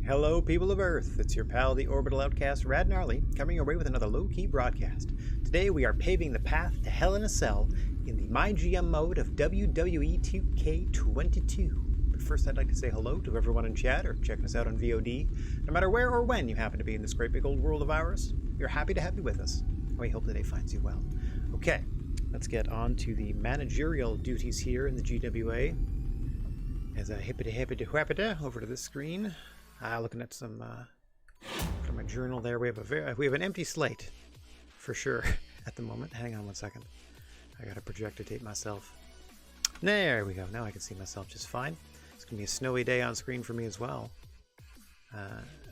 Hello, people of Earth. It's your pal, the Orbital Outcast, Rad Gnarly, coming your way with another low-key broadcast. Today we are paving the path to Hell in a Cell in the MyGM mode of WWE 2K22. But first I'd like to say hello to everyone in chat or checking us out on VOD. No matter where or when you happen to be in this great big old world of ours, we're happy to have you with us. And we hope today finds you well. Okay, let's get on to the managerial duties here in the GWA. As I hippity over to this screen. Looking at some from my journal there. We have an empty slate for sure at the moment. Hang on one second. I gotta projectate myself. There we go. Now I can see myself just fine. It's gonna be a snowy day on screen for me as well.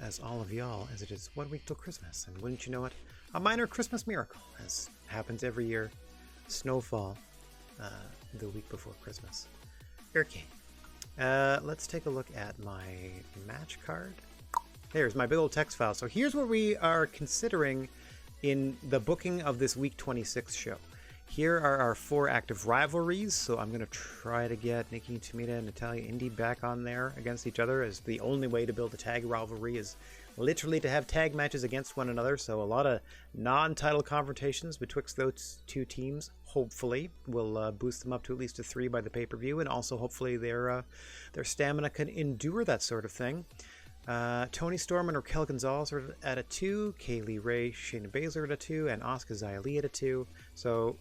As all of y'all, as it is 1 week till Christmas, and wouldn't you know it, a minor Christmas miracle, as happens every year. Snowfall the week before Christmas. Okay. Let's take a look at my match card. There's my big old text file. So here's what we are considering in the booking of this week 26 show. Here are our 4 active rivalries. So I'm going to try to get Nikki, Tamina, and Natalia Indy back on there against each other, as the only way to build a tag rivalry is literally to have tag matches against one another. So a lot of non-title confrontations betwixt those two teams. Hopefully will boost them up to at least a 3 by the pay-per-view, and also hopefully their stamina can endure that sort of thing. Toni Storm and Raquel Gonzalez are at a 2, Kaylee Ray, Shayna Baszler at a 2, and Asuka Xia Li at a 2. So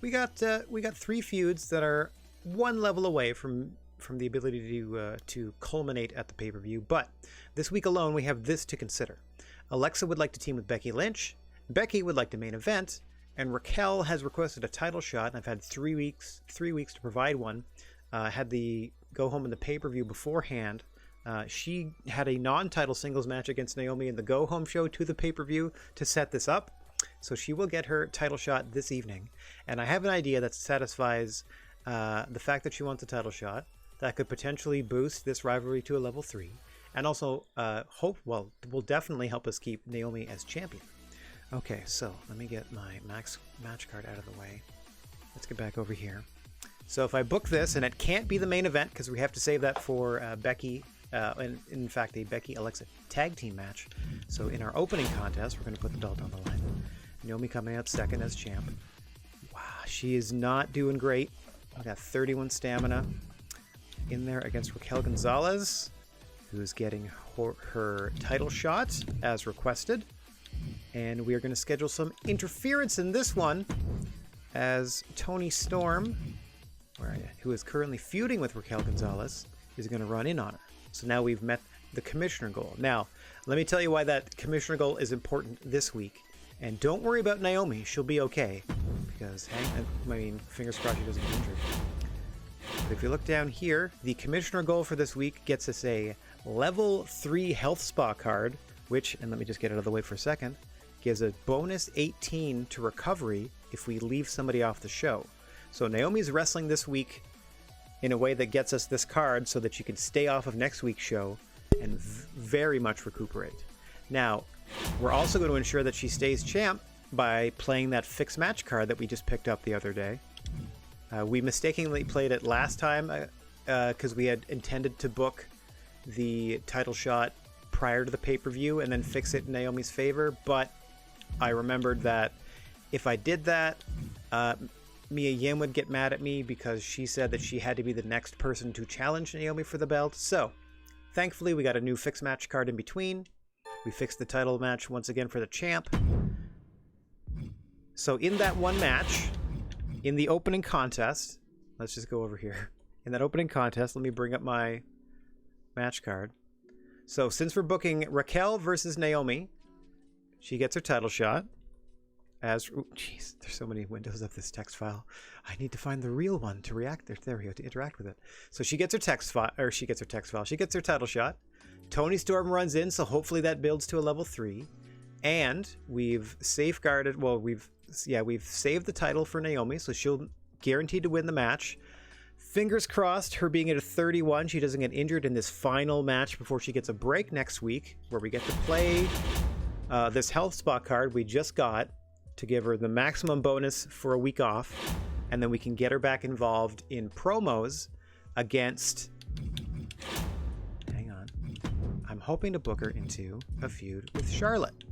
we got 3 feuds that are one level away from the ability to culminate at the pay-per-view. But this week alone, we have this to consider. Alexa would like to team with Becky Lynch. Becky would like to main event. And Raquel has requested a title shot, and I've had 3 weeks to provide one. Had the go home in the pay-per-view beforehand. She had a non-title singles match against Naomi in the go home show to the pay-per-view to set this up. So she will get her title shot this evening. And I have an idea that satisfies the fact that she wants a title shot that could potentially boost this rivalry to a level 3. And also will definitely help us keep Naomi as champion. Okay, so let me get my match card out of the way. Let's get back over here. So if I book this, and it can't be the main event because we have to save that for Becky, and in fact a Becky-Alexa tag team match. So in our opening contest, we're going to put the belt on the line. Naomi coming out second as champ. Wow, she is not doing great. We got 31 stamina in there against Raquel Gonzalez, who's getting her title shot as requested. And we are going to schedule some interference in this one, as Toni Storm, who is currently feuding with Raquel Gonzalez, is going to run in on her. So now we've met the commissioner goal. Now, let me tell you why that commissioner goal is important this week. And don't worry about Naomi. She'll be okay. Because, fingers crossed she doesn't get injured. But if you look down here, the commissioner goal for this week gets us a level 3 health spa card, which, and let me just get it out of the way for a second, gives a bonus 18 to recovery if we leave somebody off the show. So Naomi's wrestling this week in a way that gets us this card so that she can stay off of next week's show and very much recuperate. Now, we're also going to ensure that she stays champ by playing that fixed match card that we just picked up the other day. We mistakenly played it last time because we had intended to book the title shot prior to the pay-per-view and then fix it in Naomi's favor, but I remembered that if I did that, Mia Yim would get mad at me because she said that she had to be the next person to challenge Naomi for the belt. So thankfully we got a new fixed match card in between. We fixed the title match once again for the champ. So in that one match, in the opening contest, let's just go over here. In that opening contest, let me bring up my match card. So since we're booking Raquel versus Naomi, she gets her title shot. Jeez, there's so many windows of this text file. I need to find the real one to react. There we go, to interact with it. So she gets her text file, she gets her title shot. Toni Storm runs in, so hopefully that builds to a level 3. And we've safeguarded, we've saved the title for Naomi, so she'll guaranteed to win the match. Fingers crossed, her being at a 31, she doesn't get injured in this final match before she gets a break next week, where we get to play this health spot card we just got to give her the maximum bonus for a week off, and then we can get her back involved in promos against... Hang on. I'm hoping to book her into a feud with Charlotte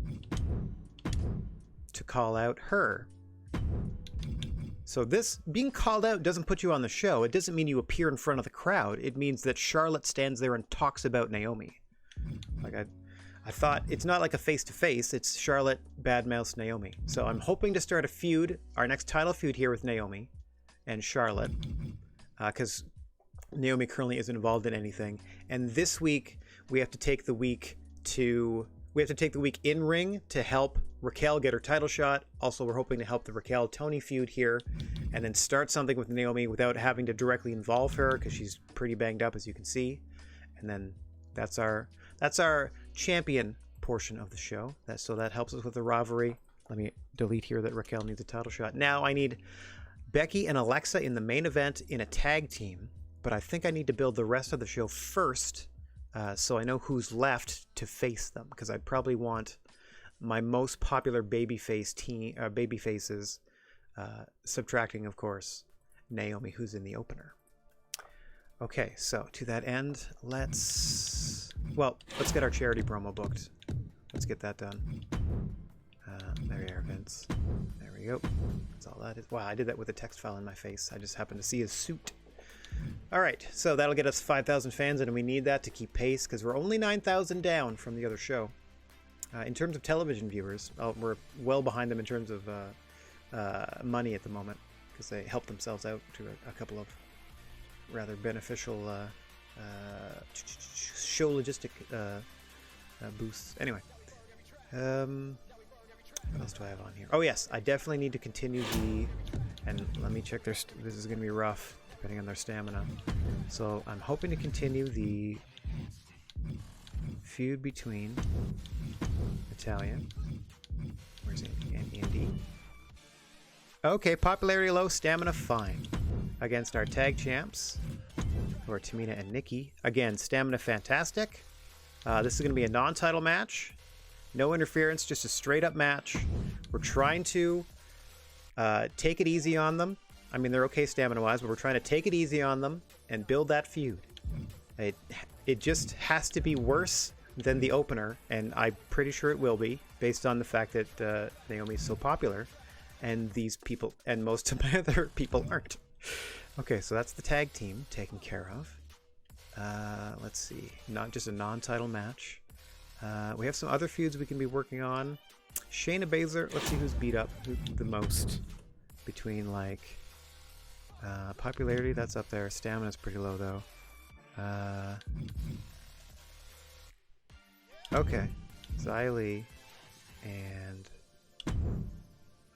to call out her. So this being called out doesn't put you on the show. It doesn't mean you appear in front of the crowd. It means that Charlotte stands there and talks about Naomi. Like I thought, it's not like a face-to-face. It's Charlotte badmouths Naomi. So I'm hoping to start a feud, our next title feud here with Naomi and Charlotte, because Naomi currently isn't involved in anything. And this week we have to take the week in ring to help Raquel get her title shot. Also, we're hoping to help the Raquel Tony feud here, and then start something with Naomi without having to directly involve her because she's pretty banged up, as you can see. And then that's our champion portion of the show. So that helps us with the rivalry. Let me delete here that Raquel needs a title shot. Now I need Becky and Alexa in the main event in a tag team, but I think I need to build the rest of the show first, so I know who's left to face them, because I'd probably want my most popular babyfaces, subtracting, of course, Naomi, who's in the opener. Okay, so to that end, let's get our charity promo booked. Let's get that done. There we are, Vince. There we go. That's all that is. Wow, I did that with a text file in my face. I just happened to see his suit. All right, so that'll get us 5,000 fans, and we need that to keep pace because we're only 9,000 down from the other show. In terms of television viewers, we're well behind them in terms of money at the moment because they helped themselves out to a couple of rather beneficial show logistic boosts. Anyway, what else do I have on here? Oh yes, I definitely need to continue and let me check this is going to be rough depending on their stamina. So I'm hoping to continue the feud between Italian, where's Andy, and Andy. Okay, popularity low, stamina fine. Against our tag champs, who are Tamina and Nikki. Again, stamina fantastic. This is going to be a non-title match. No interference, just a straight-up match. We're trying to take it easy on them. I mean, they're okay stamina-wise, but we're trying to take it easy on them and build that feud. It just has to be worse than the opener, and I'm pretty sure it will be, based on the fact that Naomi's so popular, and these people, and most of my other people aren't. Okay, so that's the tag team taken care of. Let's see, not just a non-title match. We have some other feuds we can be working on. Shayna Baszler, let's see who's beat up the most between, like, popularity, that's up there. Stamina's pretty low though. Okay, Xylee and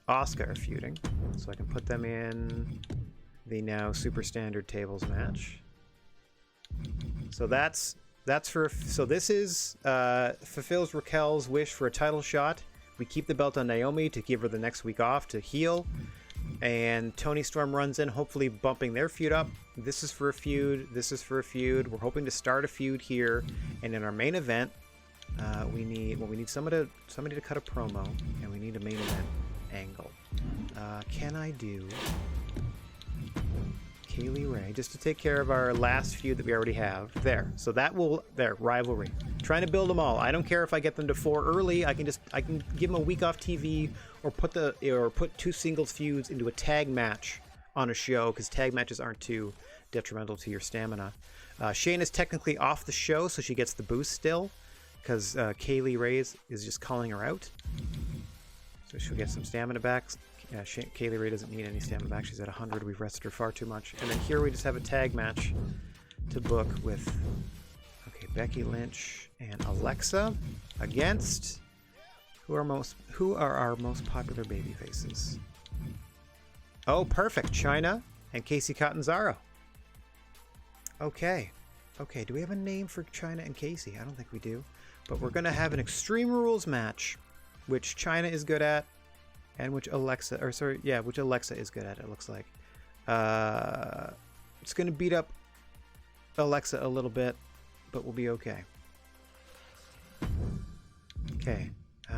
Asuka are feuding, so I can put them in the now super standard tables match. So this is fulfills Raquel's wish for a title shot. We keep the belt on Naomi to give her the next week off to heal, and Toni Storm runs in, hopefully bumping their feud up. This is for a feud. This is for a feud. We're hoping to start a feud here, and in our main event, we need somebody to cut a promo, and we need a main event angle. Can I do Kaylee Ray just to take care of our last feud that we already have? So that will rivalry. Trying to build them all. I don't care if I get them to 4 early. I can give them a week off TV, or put 2 singles feuds into a tag match on a show, because tag matches aren't too detrimental to your stamina. Shayna's technically off the show, so she gets the boost still, because Kaylee Ray is just calling her out. So she'll get some stamina back. Kaylee Ray doesn't need any stamina back. She's at 100. We've rested her far too much. And then here we just have a tag match to book with, okay, Becky Lynch and Alexa against who are our most popular baby faces. Oh, perfect. Chyna and Casey Catanzaro. Okay. Okay, do we have a name for Chyna and Casey? I don't think we do. But we're going to have an Extreme Rules match, which Chyna is good at, and which Alexa is good at, it looks like. It's going to beat up Alexa a little bit, but we'll be okay. Okay.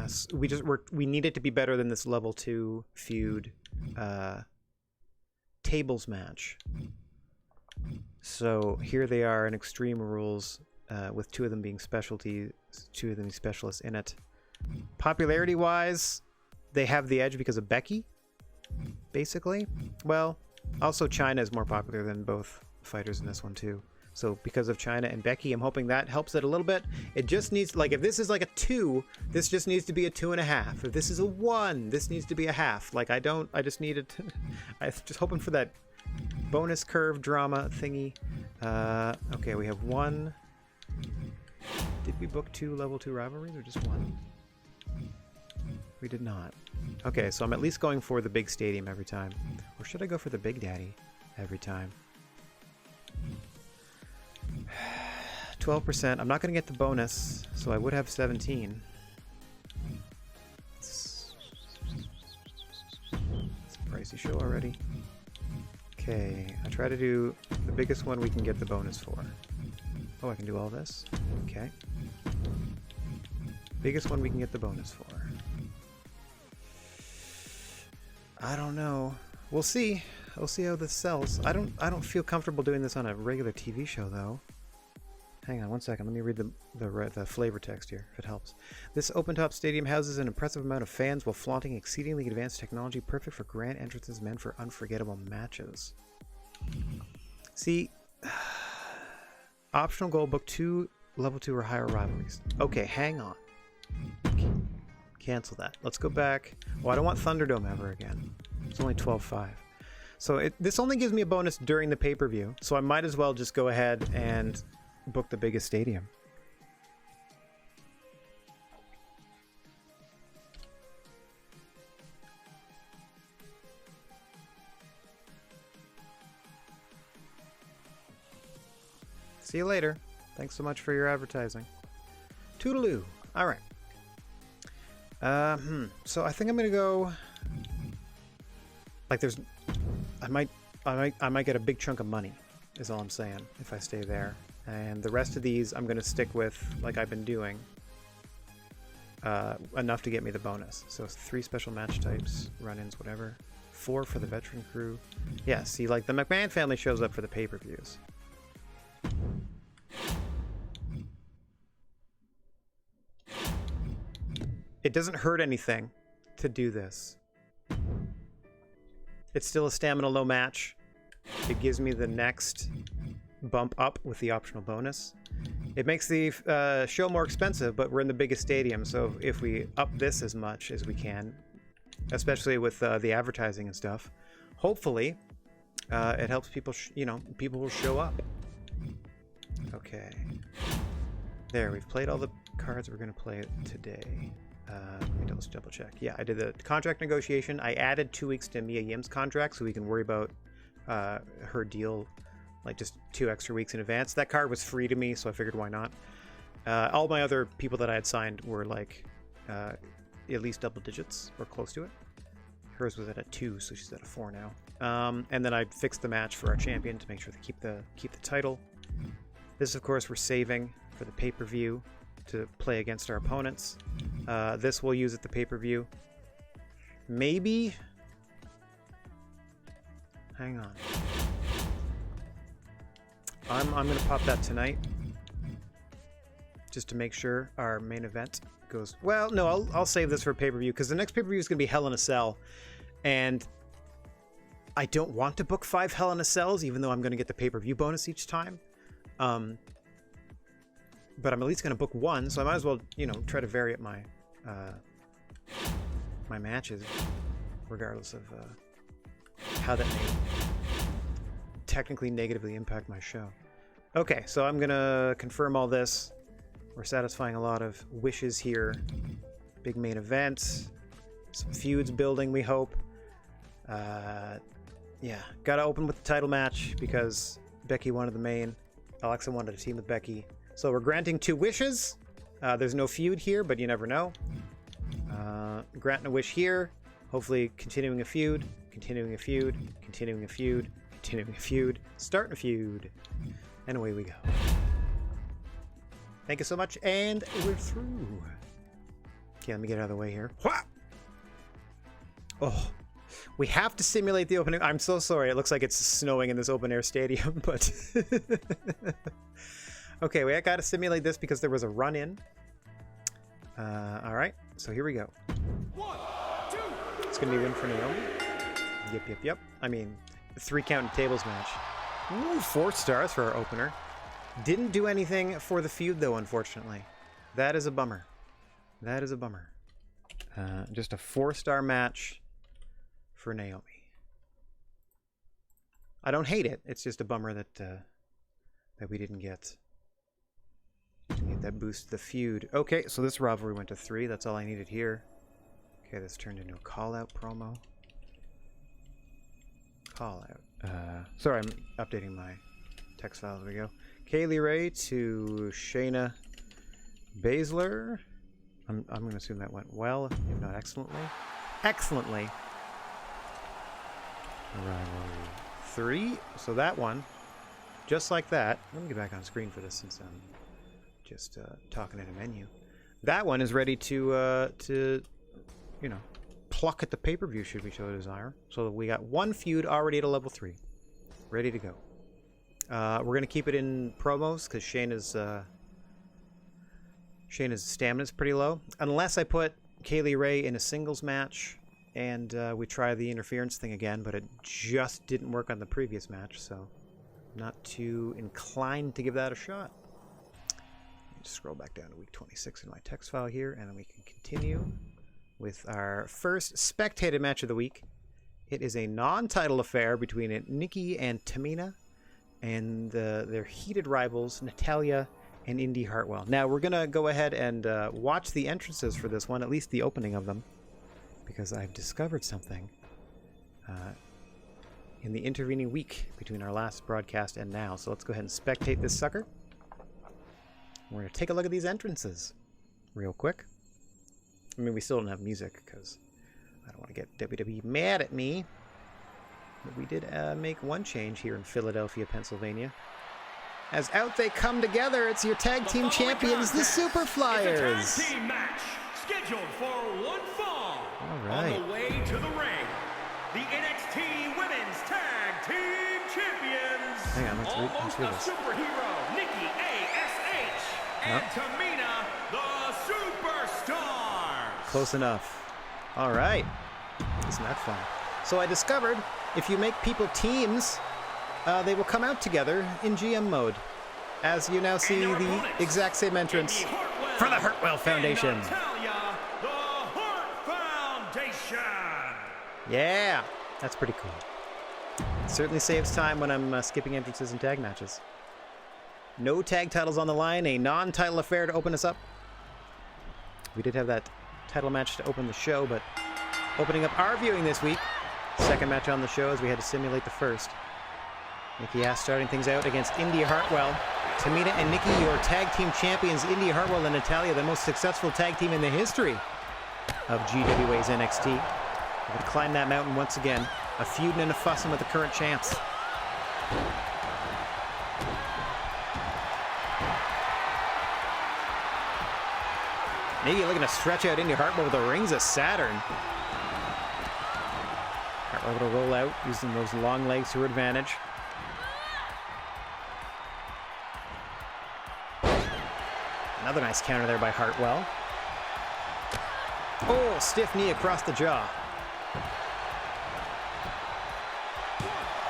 So we need it to be better than this level 2 feud tables match. So here they are in Extreme Rules with two of them being specialties, two of them being specialists in it. Popularity-wise, they have the edge because of Becky, basically. Well, also China is more popular than both fighters in this one too. So because of China and Becky, I'm hoping that helps it a little bit. It just needs, like, if this is like a 2, this just needs to be a 2.5. If this is a 1, this needs to be a half. Like, I just needed, I'm just hoping for that bonus curve drama thingy. Okay, we have 1. Did we book 2 level 2 rivalries or just 1? We did not. Okay, so I'm at least going for the big stadium every time. Or should I go for the Big Daddy every time? 12%. I'm not going to get the bonus, so I would have 17. It's a pricey show already. Okay, I try to do the biggest one we can get the bonus for. Oh, I can do all this? Okay. Biggest one we can get the bonus for. I don't know. We'll see. We'll see how this sells. I don't feel comfortable doing this on a regular TV show though. Hang on one second. Let me read the flavor text here, if it helps. This open-top stadium houses an impressive amount of fans while flaunting exceedingly advanced technology, perfect for grand entrances meant for unforgettable matches. See, optional goal, book 2 level 2 or higher rivalries. Okay, hang on. Cancel that. Let's go back. Oh, I don't want Thunderdome ever again. It's only 12.5. So this only gives me a bonus during the pay-per-view, so I might as well just go ahead and book the biggest stadium. See you later. Thanks so much for your advertising. Toodaloo. All right. So I think I'm gonna go. Like, I might get a big chunk of money. Is all I'm saying if I stay there. And the rest of these I'm going to stick with like I've been doing, enough to get me the bonus. So 3 special match types, run-ins, whatever. 4 for the veteran crew. Yeah, see, like the McMahon family shows up for the pay-per-views. It doesn't hurt anything to do this. It's still a stamina low match. It gives me the next bump up with the optional bonus. It makes the show more expensive, but we're in the biggest stadium, so if we up this as much as we can, especially with the advertising and stuff, hopefully it helps people, people will show up. Okay. There, we've played all the cards we're going to play today. Let me double check. Yeah, I did the contract negotiation. I added 2 weeks to Mia Yim's contract so we can worry about her deal like just 2 extra weeks in advance. That card was free to me, so I figured why not. All my other people that I had signed were like at least double digits or close to it. Hers was at a 2, so she's at a 4 now. And then I fixed the match for our champion to make sure to keep the title. This, of course, we're saving for the pay-per-view to play against our opponents. This we'll use at the pay-per-view. Maybe. Hang on. I'm gonna pop that tonight, just to make sure our main event goes well. No, I'll save this for pay-per-view because the next pay-per-view is gonna be Hell in a Cell, and I don't want to book 5 Hell in a Cells, even though I'm gonna get the pay-per-view bonus each time. But I'm at least gonna book 1, so I might as well, try to vary up my my matches, regardless of how that may technically negatively impact my show. Okay, so I'm gonna confirm all this. We're satisfying a lot of wishes here. Big main event, some feuds building, we hope. Yeah, gotta open with the title match because Becky wanted the main. Alexa wanted a team with Becky. So we're granting 2 wishes. There's no feud here, but you never know. Granting a wish here. Hopefully continuing a feud, continuing a feud, continuing a feud, continuing a feud, starting a feud. And away we go. Thank you so much, and we're through. Okay, let me get out of the way here. Oh, we have to simulate the opening. I'm so sorry. It looks like it's snowing in this open air stadium, but Okay, we got to simulate this because there was a run-in. All right, so here we go. 1, 2. It's going to be a win for Naomi. Yep. I mean, 3 count and tables match. Ooh, 4 stars for our opener. Didn't do anything for the feud, though, unfortunately. That is a bummer. That is a bummer. Just a 4-star match for Naomi. I don't hate it. It's just a bummer that that we didn't get that boost to the feud. Okay, so this rivalry went to 3. That's all I needed here. Okay, this turned into a call-out promo. Call-out. Sorry, I'm updating my text file as we go. Kaylee Ray to Shayna Baszler. I'm going to assume that went well, if not excellently. Excellently. Rivalry 3. So that one, just like that. Let me get back on screen for this since I'm just talking in a menu. That one is ready to you know, pluck at the pay-per-view should we so desire. So we got 1 feud already at a level 3, ready to go. We're gonna keep it in promos because Shayna's stamina's pretty low. Unless I put Kaylee Ray in a singles match and we try the interference thing again, but it just didn't work on the previous match, so I'm not too inclined to give that a shot. Just scroll back down to week 26 in my text file here, and then we can continue with our first spectated match of the week. It is a non-title affair between Nikki and Tamina and their heated rivals, Natalya and Indy Hartwell. Now, we're going to go ahead and watch the entrances for this one, at least the opening of them, because I've discovered something in the intervening week between our last broadcast and now. So let's go ahead and spectate this sucker. We're going to take a look at these entrances real quick. I mean, we still don't have music because I don't want to get WWE mad at me. But we did make one change here in Philadelphia, Pennsylvania. As out they come together, it's your tag team champions, the Super Flyers. It's a tag team match scheduled for 1 fall. All right. On the way to the ring, the NXT Women's Tag Team Champions. Hang on, let's Almost read a this. superhero, Nikki A.S.H. And Tamina, the Superstar. Close enough. All right. Isn't that fun? So I discovered if you make people teams, they will come out together in GM mode. As you now see the exact same entrance for the Hartwell Foundation. Natalya, the Hart Foundation. Yeah, that's pretty cool. It certainly saves time when I'm skipping entrances and tag matches. No tag titles on the line, a non-title affair to open us up. We did have that title match to open the show, but opening up our viewing this week, second match on the show as we had to simulate the first. Nikki Ash starting things out against Indy Hartwell. Tamina and Nikki, your tag team champions. Indy Hartwell and Natalya, the most successful tag team in the history of GWA's NXT. We're going to climb that mountain once again. A feud and a fussing with the current champs. Nikki looking to stretch out Indy Hartwell with the rings of Saturn. Hartwell able to roll out using those long legs to her advantage. Another nice counter there by Hartwell. Oh, stiff knee across the jaw.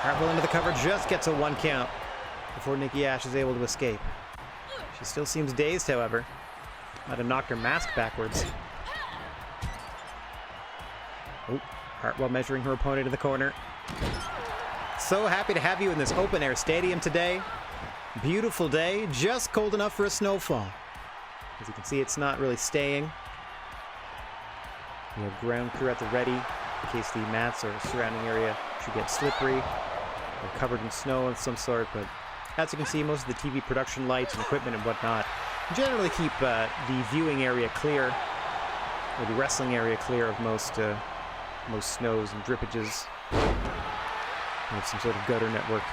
Hartwell into the cover, just gets a 1 count before Nikki Ash is able to escape. She still seems dazed, however. Might have knocked her mask backwards. Oh, Hartwell measuring her opponent in the corner. So happy to have you in this open-air stadium today. Beautiful day, just cold enough for a snowfall. As you can see, it's not really staying. We have ground crew at the ready in case the mats or surrounding area should get slippery or covered in snow of some sort. But as you can see, most of the TV production lights and equipment and whatnot generally keep the viewing area clear, or the wrestling area clear of most snows and drippages. We have some sort of gutter network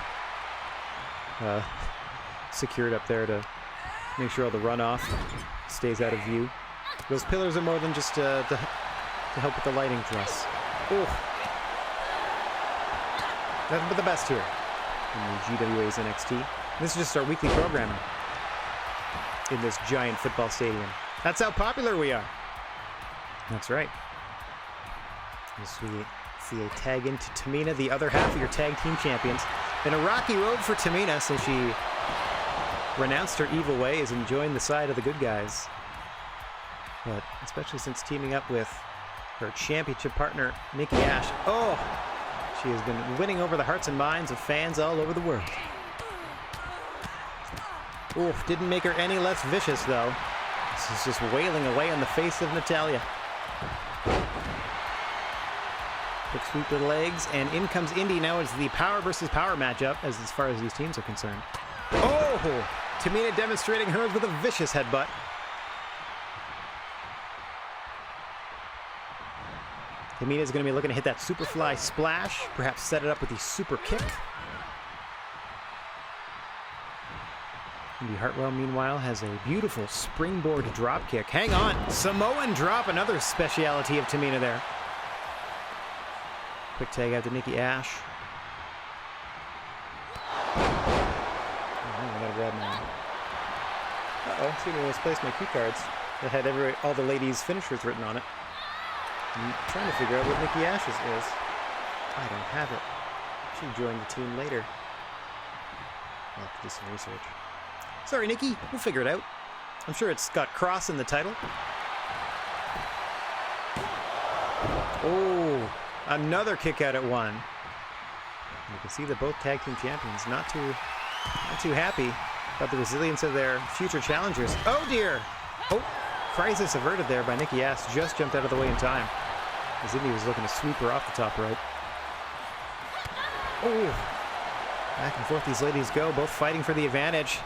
secured up there to make sure all the runoff stays out of view. Those pillars are more than just to help with the lighting truss. Oh, nothing but the best here in the GWA's NXT. This is just our weekly programming. in this giant football stadium. That's how popular we are. That's right. As we see a tag into Tamina, the other half of your tag team champions. Been a rocky road for Tamina since she renounced her evil ways and joined the side of the good guys. But especially since teaming up with her championship partner, Nikki Ash. Oh, she has been winning over the hearts and minds of fans all over the world. Oof, didn't make her any less vicious, though. This is just wailing away on the face of Natalya. Quick sweep to the legs, and in comes Indy. Now it's the power versus power matchup as far as these teams are concerned. Oh! Tamina demonstrating hers with a vicious headbutt. Tamina's going to be looking to hit that Superfly splash, perhaps set it up with the super kick. Indy Hartwell, meanwhile, has a beautiful springboard drop kick. Hang on! Samoan drop, another speciality of Tamina there. Quick tag out to Nikki Ash. Oh, I gotta grab mine. Uh-oh, see me misplaced my cue cards. That had all the ladies' finishers written on it. I'm trying to figure out what Nikki Ash's is. I don't have it. She joined the team later. I'll have to do some research. Sorry, Nikki. We'll figure it out. I'm sure it's got Cross in the title. Oh, another kick out at one. You can see that both tag team champions not too happy about the resilience of their future challengers. Oh dear! Oh, crisis averted there by Nikki Ash. Just jumped out of the way in time as Indy was looking to sweep her off the top rope. Oh, back and forth these ladies go, both fighting for the advantage.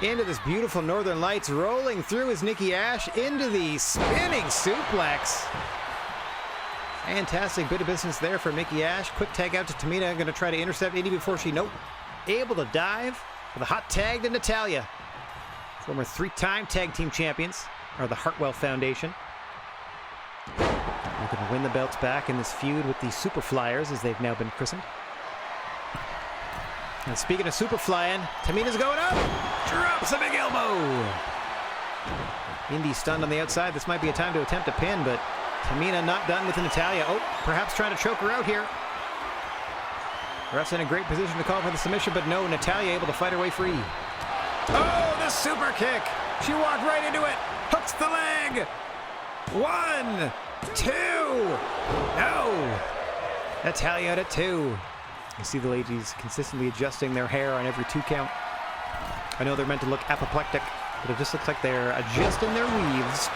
Into this beautiful Northern Lights, rolling through is Nikki Ash into the spinning suplex. Fantastic bit of business there for Nikki Ash. Quick tag out to Tamina, going to try to intercept Indy before she, able to dive with a hot tag to Natalya. Former 3-time tag team champions, or the Hartwell Foundation. Looking to win the belts back in this feud with the Super Flyers, as they've now been christened. And speaking of super flying, Tamina's going up. Drops a big elbow. Indy stunned on the outside. This might be a time to attempt a pin, but Tamina not done with Natalya. Oh, perhaps trying to choke her out here. Ref's in a great position to call for the submission, but no, Natalya able to fight her way free. Oh, the super kick. She walked right into it. Hooks the leg. 1, 2. No. Natalya out at 2. You see the ladies consistently adjusting their hair on every 2 count. I know they're meant to look apoplectic, but it just looks like they're adjusting their weaves.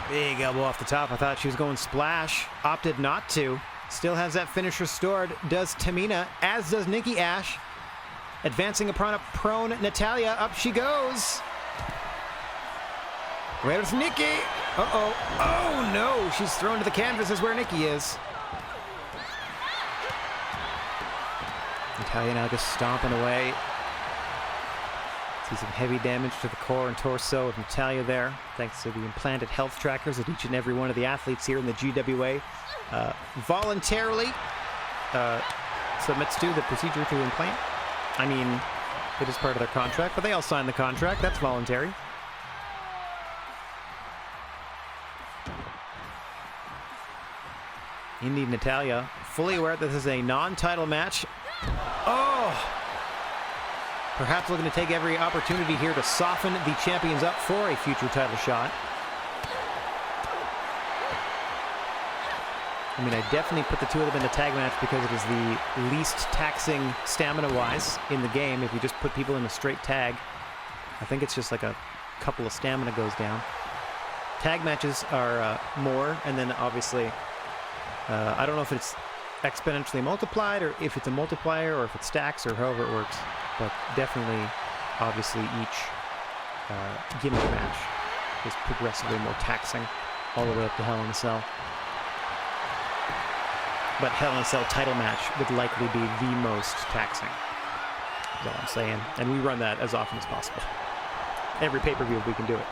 Big elbow off the top. I thought she was going splash. Opted not to. Still has that finish restored. Does Tamina, as does Nikki Ash. Advancing upon a prone Natalya. Up she goes. Where's Nikki? Uh-oh. Oh, no. She's thrown to the canvas is where Nikki is. Natalya now just stomping away. See some heavy damage to the core and torso of Natalya there, thanks to the implanted health trackers that each and every one of the athletes here in the GWA voluntarily submits to the procedure to implant. I mean, it is part of their contract, but they all sign the contract. That's voluntary. Indy Natalya, fully aware that this is a non-title match. Oh! Perhaps looking to take every opportunity here to soften the champions up for a future title shot. I mean, I definitely put the two of them in a tag match because it is the least taxing stamina-wise in the game. If you just put people in a straight tag, I think it's just like a couple of stamina goes down. Tag matches are more, and then obviously, I don't know if it's exponentially multiplied or if it's a multiplier or if it stacks or however it works, but definitely, obviously, each gimmick match is progressively more taxing all the way up to Hell in a Cell. But Hell in a Cell title match would likely be the most taxing, is all I'm saying. And we run that as often as possible. Every pay-per-view we can do it.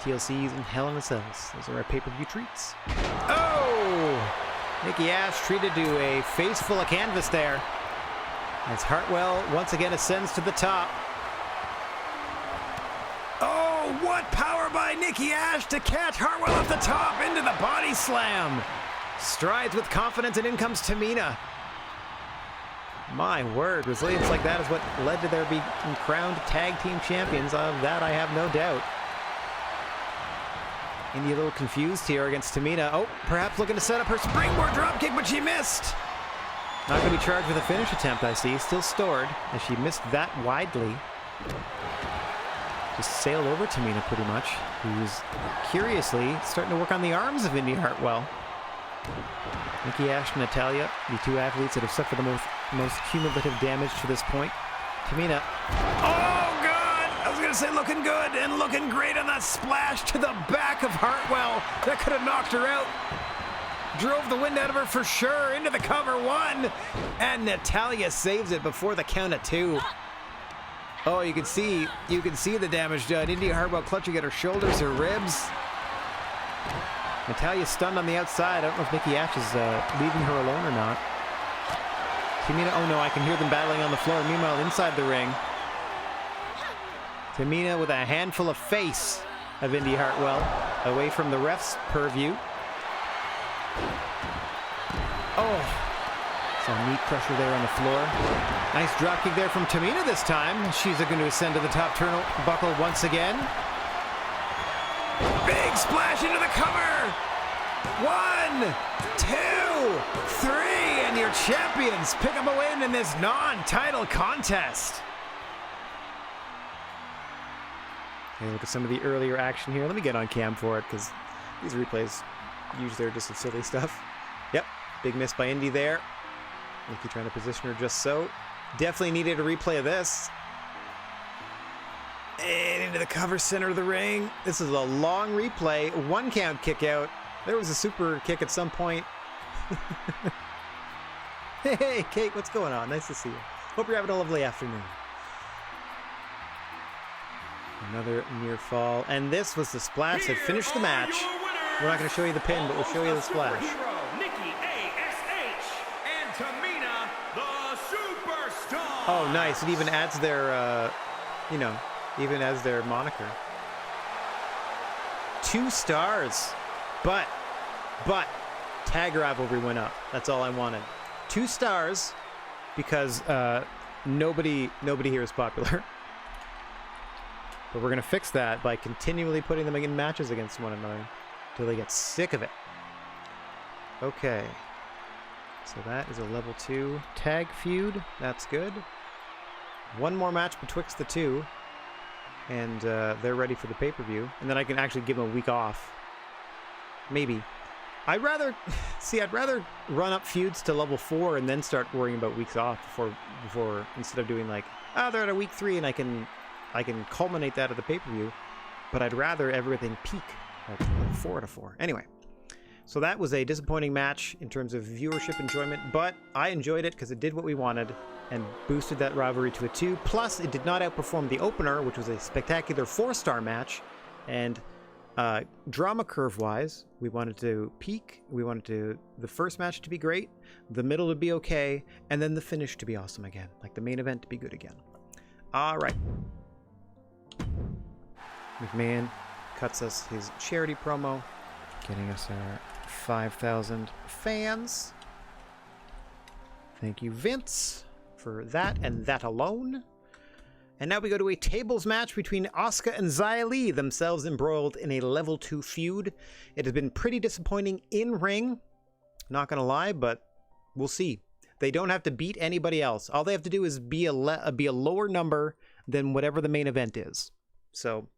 TLCs and Hell in a Cells. Those are our pay-per-view treats. Oh! Nikki Ash treated to a face full of canvas there. As Hartwell once again ascends to the top. Oh, what power by Nikki Ash to catch Hartwell off the top into the body slam. Strides with confidence, and in comes Tamina. My word, resilience like that is what led to their being crowned tag team champions. Of that I have no doubt. Indy a little confused here against Tamina. Oh, perhaps looking to set up her springboard dropkick, but she missed. Not going to be charged with a finish attempt, I see. Still stored, as she missed that widely. Just sailed over Tamina, pretty much. Who's curiously starting to work on the arms of Indy Hartwell. Nikki Ash and Natalya, the two athletes that have suffered the most cumulative damage to this point. Tamina. Oh, God! I was going to say looking good and looking great on that splash to the back of Hartwell. That could have knocked her out. Drove the wind out of her for sure. Into the cover, one. And Natalya saves it before the count of two. Oh, you can see the damage done. Indy Hartwell clutching at her shoulders, her ribs. Natalya stunned on the outside. I don't know if Nikki Ash is leaving her alone or not. Tamina, oh no, I can hear them battling on the floor. Meanwhile, inside the ring, Tamina with a handful of face of Indy Hartwell, away from the ref's purview. Oh, some knee pressure there on the floor. Nice dropkick there from Tamina this time. She's going to ascend to the top turnbuckle once again. Big splash into the cover. 1, 2, 3, and your champions pick up a win in this non-title contest. Okay, look at some of the earlier action here. Let me get on cam for it, because these replays usually are just some silly stuff. Yep, big miss by Indy there. Nikki trying to position her just so. Definitely needed a replay of this. And into the cover center of the ring. This is a long replay. 1 count kick out. There was a super kick at some point. Hey, Kate, what's going on? Nice to see you. Hope you're having a lovely afternoon. Another near fall. And this was the splash that finished the match. We're not going to show you the pin, but we'll show you the splash. Oh, nice. It even adds their, even as their moniker. 2 stars. But, tag rivalry went up. That's all I wanted. 2 stars, because nobody here is popular. But we're going to fix that by continually putting them in matches against one another until they get sick of it. Okay. So that is a level 2 tag feud. That's good. 1 more match betwixt the two. And they're ready for the pay-per-view. And then I can actually give them a week off. Maybe. I'd rather run up feuds to level 4 and then start worrying about weeks off before instead of doing like, they're at a week 3 and I can culminate that at the pay-per-view. But I'd rather everything peak at 4 out of 4. Anyway. So that was a disappointing match in terms of viewership enjoyment, but I enjoyed it because it did what we wanted and boosted that rivalry to a 2. Plus, it did not outperform the opener, which was a spectacular 4-star match. And drama curve-wise, we wanted to peak. We wanted the first match to be great, the middle to be okay, and then the finish to be awesome again, like the main event to be good again. All right. McMahon cuts us his charity promo, getting us our 5,000 fans. Thank you, Vince, for that and that alone. And now we go to a tables match between Asuka and Xia Li, themselves embroiled in a level 2 feud. It has been pretty disappointing in ring, not gonna lie, but we'll see. They don't have to beat anybody else. All they have to do is be a lower number than whatever the main event is. So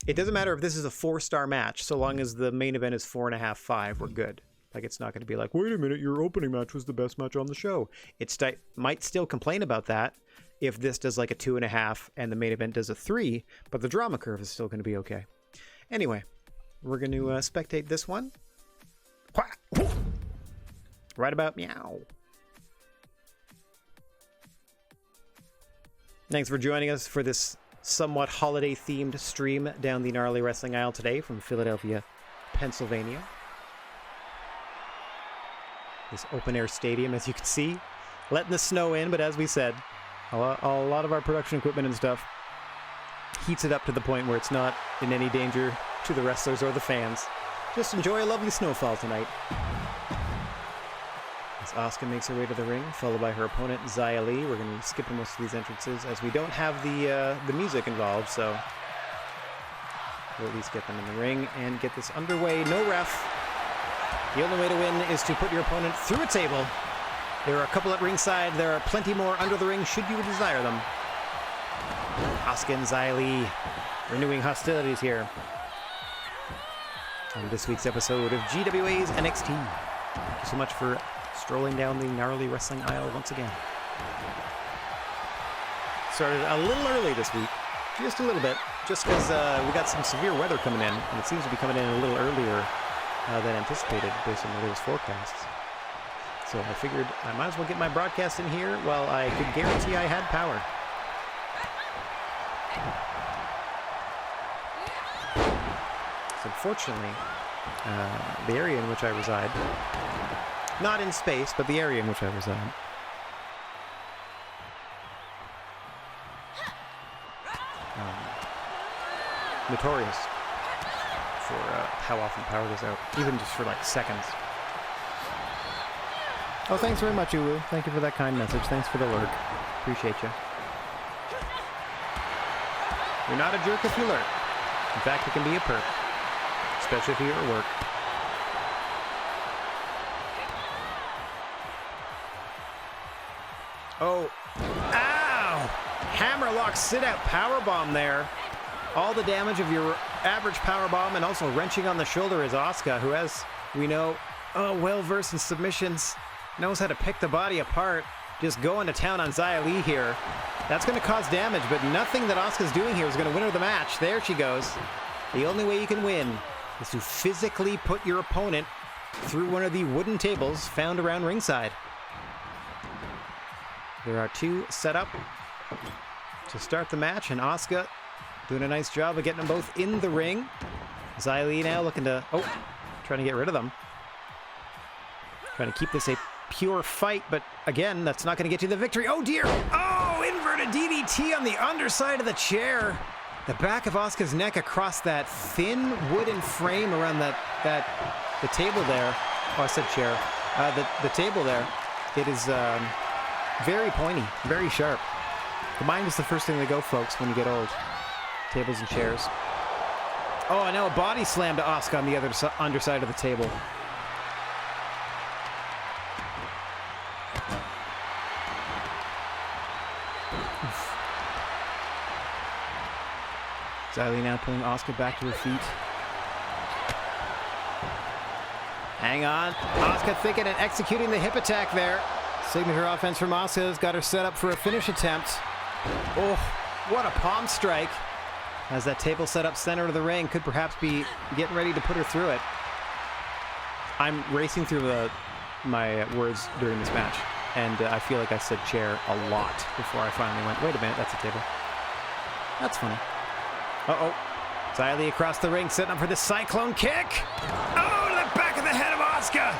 it doesn't matter if this is a 4-star match, so long as the main event is 4.5, 5, we're good. Like, it's not going to be like, wait a minute, your opening match was the best match on the show. It might still complain about that if this does like a 2.5 and the main event does a 3, but the drama curve is still going to be okay. Anyway, we're going to spectate this one. Right about meow. Thanks for joining us for this somewhat holiday-themed stream down the Gnarly Wrestling aisle today from Philadelphia, Pennsylvania. This open-air stadium, as you can see, letting the snow in, but as we said, A lot of our production equipment and stuff heats it up to the point where it's not in any danger to the wrestlers or the fans. Just enjoy a lovely snowfall tonight. As Asuka makes her way to the ring, followed by her opponent, Xia Li. We're going to be skipping most of these entrances as we don't have the music involved, so we'll at least get them in the ring and get this underway. No ref. The only way to win is to put your opponent through a table. There are a couple at ringside. There are plenty more under the ring should you desire them. Asuka and Xia Li renewing hostilities here on this week's episode of GWA's NXT. Thank you so much for strolling down the gnarly wrestling aisle once again. Started a little early this week, just a little bit, just because we got some severe weather coming in, and it seems to be coming in a little earlier than anticipated based on the latest forecasts. So I figured I might as well get my broadcast in here while I could guarantee I had power. So unfortunately, the area in which I reside, not in space, but the area in which I reside, notorious for how often power goes out, even just for like seconds. Oh, thanks very much, Ulu. Thank you for that kind message. Thanks for the lurk. Appreciate you. You're not a jerk if you lurk. In fact, it can be a perk, especially if you're at work. Oh, ow! Hammerlock sit-out powerbomb there. All the damage of your average powerbomb and also wrenching on the shoulder is Asuka, who, as we know, well-versed in submissions, knows how to pick the body apart. Just going to town on Xia Li here. That's going to cause damage, but nothing that Asuka's doing here is going to win her the match. There she goes. The only way you can win is to physically put your opponent through one of the wooden tables found around ringside. There are two set up to start the match, and Asuka doing a nice job of getting them both in the ring. Xia Li now looking to, trying to get rid of them. Trying to keep this a pure fight, but again, that's not going to get you the victory. Oh dear! Oh, inverted DDT on the underside of the chair. The back of Asuka's neck across that thin wooden frame around the table there. Oh, I said chair. The table there. It is very pointy, very sharp. The mind is the first thing to go, folks, when you get old. Tables and chairs. Oh, and now a body slam to Asuka on the other underside of the table. Xia Li now pulling Asuka back to her feet. Hang on. Asuka thinking and executing the hip attack there. Signature offense from Asuka has got her set up for a finish attempt. Oh, what a palm strike. As that table set up center of the ring, could perhaps be getting ready to put her through it. I'm racing through my words during this match, and I feel like I said chair a lot before I finally went, wait a minute, that's a table. That's funny. Uh-oh. Xia Li across the ring, setting up for the cyclone kick. Oh, to the back of the head of Asuka.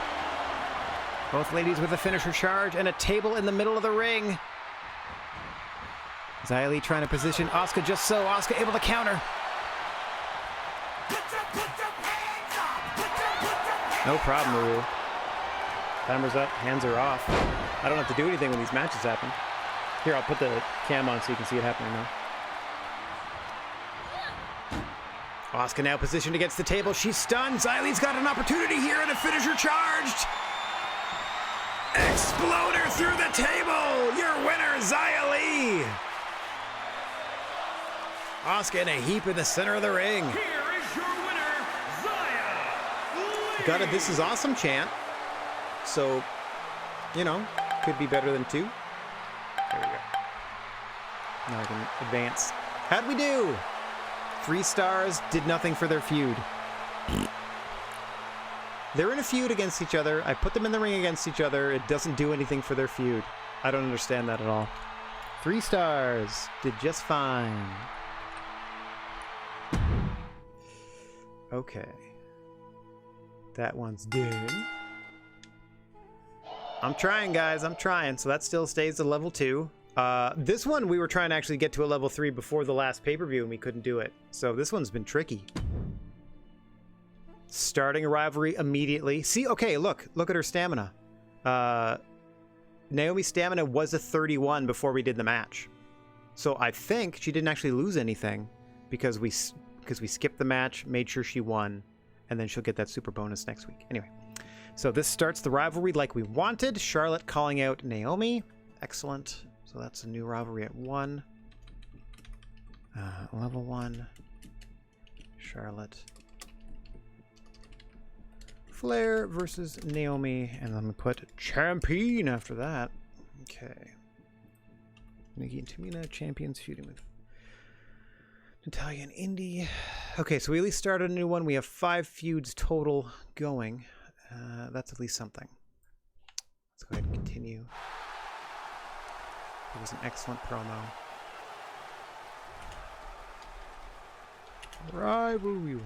Both ladies with a finisher charge and a table in the middle of the ring. Xia Li trying to position Asuka just so. Asuka able to counter. No problem, Ruru. Timer's up, hands are off. I don't have to do anything when these matches happen. Here, I'll put the cam on so you can see it happening now. Asuka now positioned against the table. She's stunned. Xia Li's got an opportunity here and a finisher charged. Exploder through the table. Your winner, Xia Li. Asuka in a heap in the center of the ring. Here is your winner, Xia Li. Got a "This is awesome" chant. So, you know, could be better than 2. There we go. Now I can advance. How'd we do? 3 stars, did nothing for their feud. They're in a feud against each other. I put them in the ring against each other. It doesn't do anything for their feud. I don't understand that at all. 3 stars, did just fine. Okay. That one's done. I'm trying, guys. I'm trying. So that still stays at level 2. This one we were trying to actually get to a level 3 before the last pay-per-view and we couldn't do it. So this one's been tricky. Starting a rivalry immediately. See, okay, look at her stamina. Naomi's stamina was a 31 before we did the match. So I think she didn't actually lose anything because we skipped the match, made sure she won, and then she'll get that super bonus next week. Anyway, so this starts the rivalry like we wanted. Charlotte calling out Naomi. Excellent. So that's a new rivalry at 1. Level 1. Charlotte. Flair versus Naomi. And then we put champion after that. Okay. Nikki and Tamina, champions feuding with Natalya and Indy. Okay, so we at least started a new one. We have 5 feuds total going. That's at least something. Let's go ahead and continue. It was an excellent promo. Rivalry 1.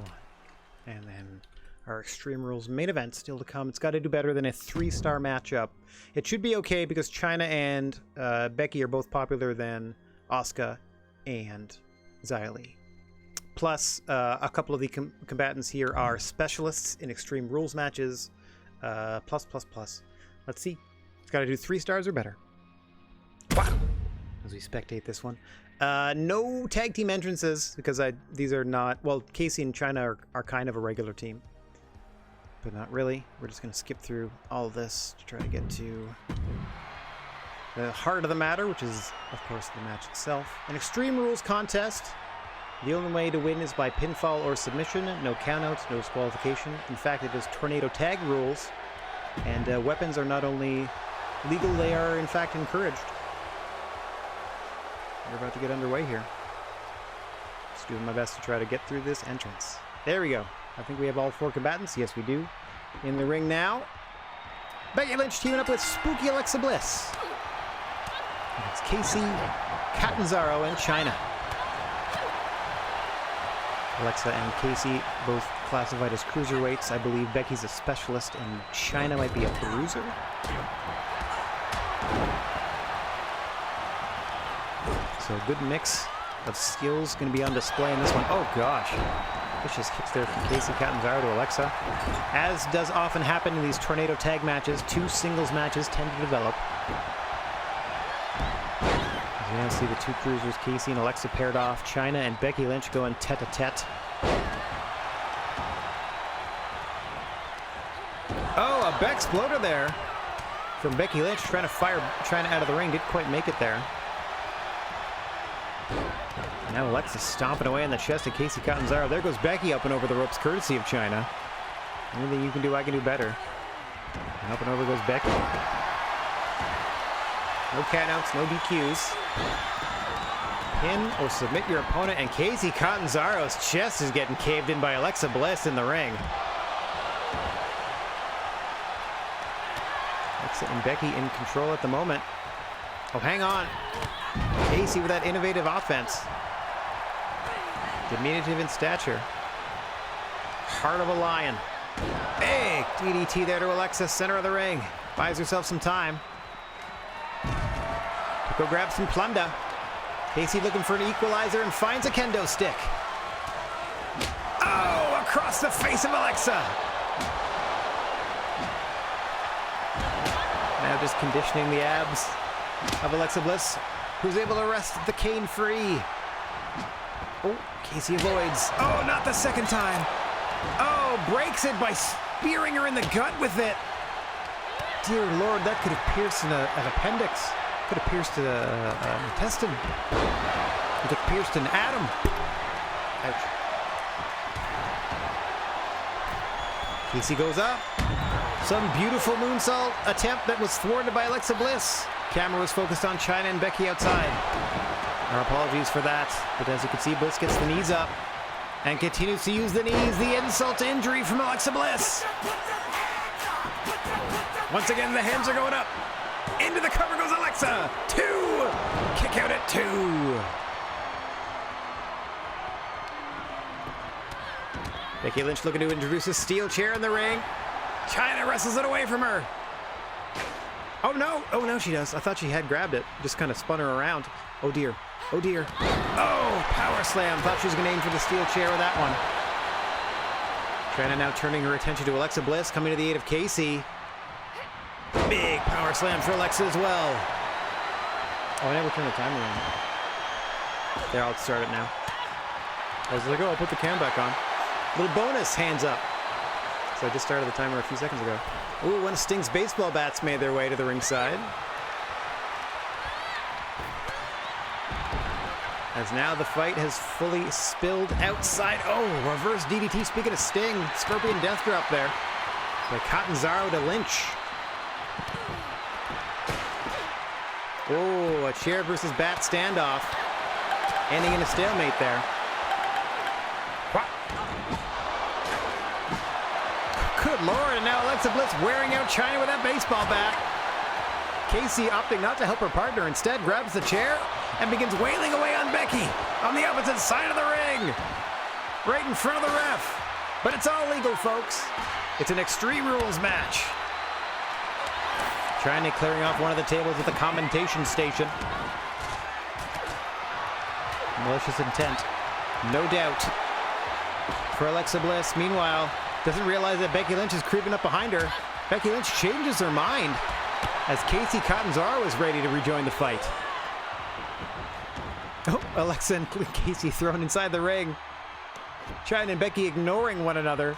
And then our Extreme Rules main event still to come. It's got to do better than a 3-star matchup. It should be okay because Chyna and Becky are both popular than Asuka and Xia Li. Plus, a couple of the combatants here are specialists in Extreme Rules matches. Plus. Let's see. It's got to do 3 stars or better. Wow. As we spectate this one. No tag team entrances because these are not... Well, Casey and Chyna are kind of a regular team. But not really. We're just going to skip through all of this to try to get to the heart of the matter, which is, of course, the match itself. An Extreme Rules contest. The only way to win is by pinfall or submission. No countouts, no disqualification. In fact, it is tornado tag rules. And weapons are not only legal, they are, in fact, encouraged. We're about to get underway here. Just doing my best to try to get through this entrance. There we go. I think we have all 4 combatants. Yes, we do. In the ring now. Becky Lynch teaming up with Spooky Alexa Bliss. And it's Casey, Catanzaro, and Chyna. Alexa and Casey both classified as cruiserweights. I believe Becky's a specialist and Chyna might be a bruiser. So a good mix of skills going to be on display in this one. Oh gosh. Vicious kicks there from Casey Catanzaro to Alexa. As does often happen in these tornado tag matches, 2 singles matches tend to develop. As you now see the 2 cruisers, Casey and Alexa paired off. Chyna and Becky Lynch going tete-a-tete. Oh, a Beck exploder there from Becky Lynch, trying to fire Chyna out of the ring. Didn't quite make it there. Now Alexa stomping away in the chest of Casey Catanzaro. There goes Becky up and over the ropes, courtesy of Chyna. Anything you can do, I can do better. And up and over goes Becky. No countouts, no DQs. Pin or submit your opponent, and Casey Catanzaro's chest is getting caved in by Alexa Bliss in the ring. Alexa and Becky in control at the moment. Oh, hang on. Casey with that innovative offense. Diminutive in stature. Heart of a lion. Hey, DDT there to Alexa, center of the ring. Buys herself some time. Go grab some plunder. Casey looking for an equalizer and finds a kendo stick. Oh, across the face of Alexa. Now just conditioning the abs of Alexa Bliss, who's able to wrest the cane free. Oh, Casey avoids. Oh, not the second time. Oh, breaks it by spearing her in the gut with it. Dear Lord, that could have pierced an appendix. Could have pierced an intestine. It could have pierced an atom. Ouch. Casey goes up. Some beautiful moonsault attempt that was thwarted by Alexa Bliss. Camera was focused on Chyna and Becky outside. Our apologies for that. But as you can see, Bliss gets the knees up and continues to use the knees. The insult to injury from Alexa Bliss. Once again, the hands are going up. Into the cover goes Alexa. 2. Kick out at 2. Becky Lynch looking to introduce a steel chair in the ring. Chyna wrestles it away from her. Oh no! Oh no, she does. I thought she had grabbed it. Just kind of spun her around. Oh dear. Oh dear. Oh, power slam. Thought she was going to aim for the steel chair with that one. Chyna now turning her attention to Alexa Bliss, coming to the aid of Casey. Big power slam for Alexa as well. Oh, I never turned the timer on. There, I'll start it now. I was like, oh, I'll put the cam back on. Little bonus, hands up. So I just started the timer a few seconds ago. Ooh, one of Sting's baseball bats made their way to the ringside. As now the fight has fully spilled outside. Oh, reverse DDT. Speaking of Sting, Scorpion Death Drop there. By Catanzaro to Lynch. Oh, a chair versus bat standoff. Ending in a stalemate there. Good Lord, and now Alexa Bliss wearing out Chyna with that baseball bat. Casey opting not to help her partner, instead grabs the chair and begins wailing away on Becky on the opposite side of the ring. Right in front of the ref. But it's all legal, folks. It's an Extreme Rules match. Chyna clearing off one of the tables at the commentation station. Malicious intent, no doubt, for Alexa Bliss. Meanwhile, doesn't realize that Becky Lynch is creeping up behind her. Becky Lynch changes her mind as Casey Catanzaro is ready to rejoin the fight. Oh, Alexa and Casey thrown inside the ring. Chyna and Becky ignoring one another,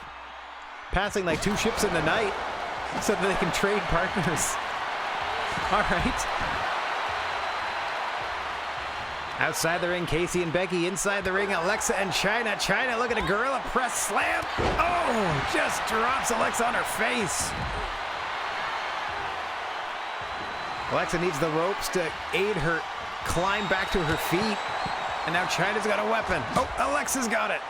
passing like two ships in the night so that they can trade partners. All right. Outside the ring, Casey and Becky. Inside the ring, Alexa and Chyna. Chyna looking at gorilla press slam. Oh, just drops Alexa on her face. Alexa needs the ropes to aid her climb back to her feet. And now Chyna's got a weapon. Oh, Alexa's got it.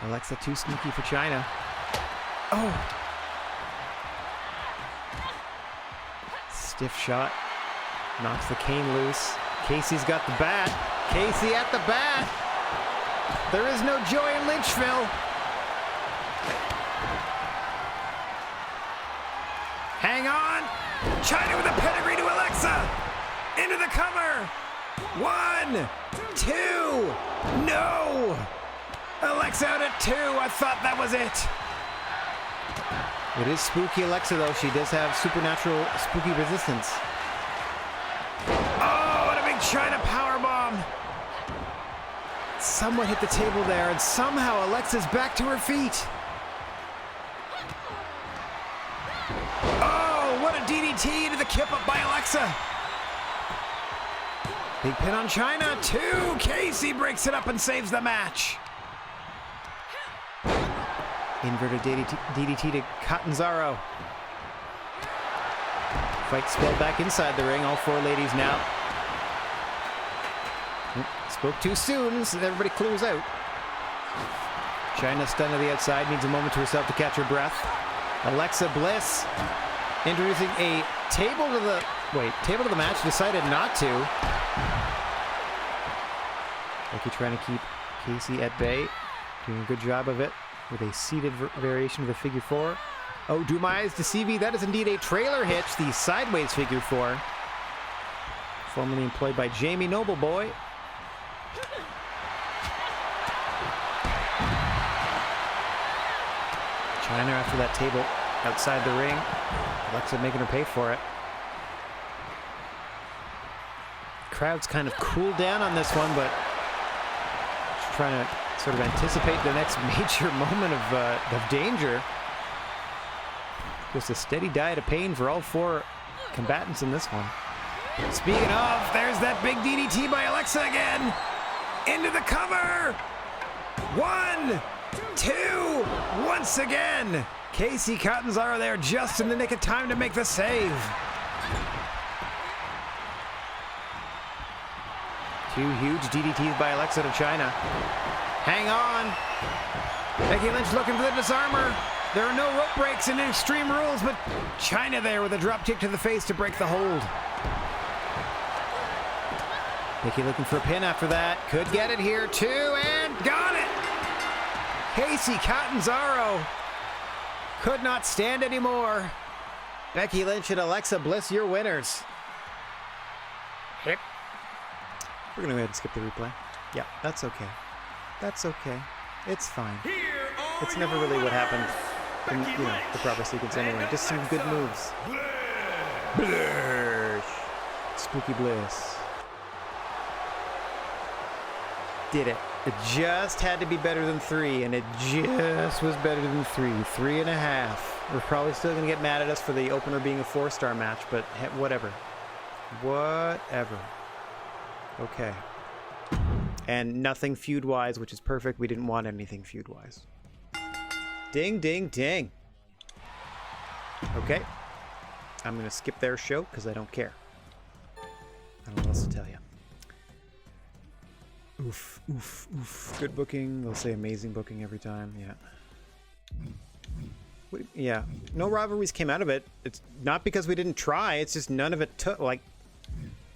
Alexa too sneaky for Chyna. Oh. Stiff shot. Knocks the cane loose. Casey's got the bat. Casey at the bat. There is no joy in Lynchville. Hang on. Chyna with a pedigree to Alexa. Into the cover. 1, 2. No. Alexa out at 2. I thought that was it. It is spooky Alexa, though. She does have supernatural spooky resistance. Oh, and a big Chyna powerbomb. Someone hit the table there, and somehow Alexa's back to her feet. Oh, what a DDT into the kip up by Alexa. Big pin on Chyna, 2. Casey breaks it up and saves the match. Inverted DDT to Catanzaro. Fight spilled back inside the ring. All 4 ladies now. Spoke too soon, so everybody clears out. Chyna stunned to the outside, needs a moment to herself to catch her breath. Alexa Bliss introducing a table to the match, decided not to. Becky trying to keep Casey at bay, doing a good job of it with a seated variation of the figure 4. Oh, do my eyes deceive me? That is indeed a trailer hitch, the sideways figure 4. Formerly employed by Jamie Nobleboy. Chyna after that table outside the ring. Alexa making her pay for it. Crowd's kind of cooled down on this one, but just trying to sort of anticipate the next major moment of danger. Just a steady diet of pain for all 4 combatants in this one. Speaking of, there's that big DDT by Alexa again. Into the cover. 1, 2, once again. Casey Catanzaro there just in the nick of time to make the save. 2 huge DDTs by Alexa to Chyna. Hang on. Becky Lynch looking for the disarmer. There are no rope breaks in Extreme Rules, but Chyna there with a drop kick to the face to break the hold. Becky looking for a pin after that. Could get it here too, and got it! Casey Catanzaro Could not stand anymore. Becky Lynch and Alexa Bliss, your winners. We're going to go ahead and skip the replay. Yeah, that's okay. That's okay. It's fine. It's never really what happened in, the proper sequence anyway. Just some good moves. Bliss. Spooky Bliss. Did it. It just had to be better than 3, and it just was better than 3. 3.5. We're probably still going to get mad at us for the opener being a 4-star match, but whatever. Whatever. Okay. And nothing feud-wise, which is perfect. We didn't want anything feud-wise. Ding, ding, ding. Okay. I'm going to skip their show because I don't care. I don't know what else to tell you. Oof, oof, oof. Good booking. They'll say amazing booking every time. Yeah. Yeah. No rivalries came out of it. It's not because we didn't try. It's just none of it took. Like,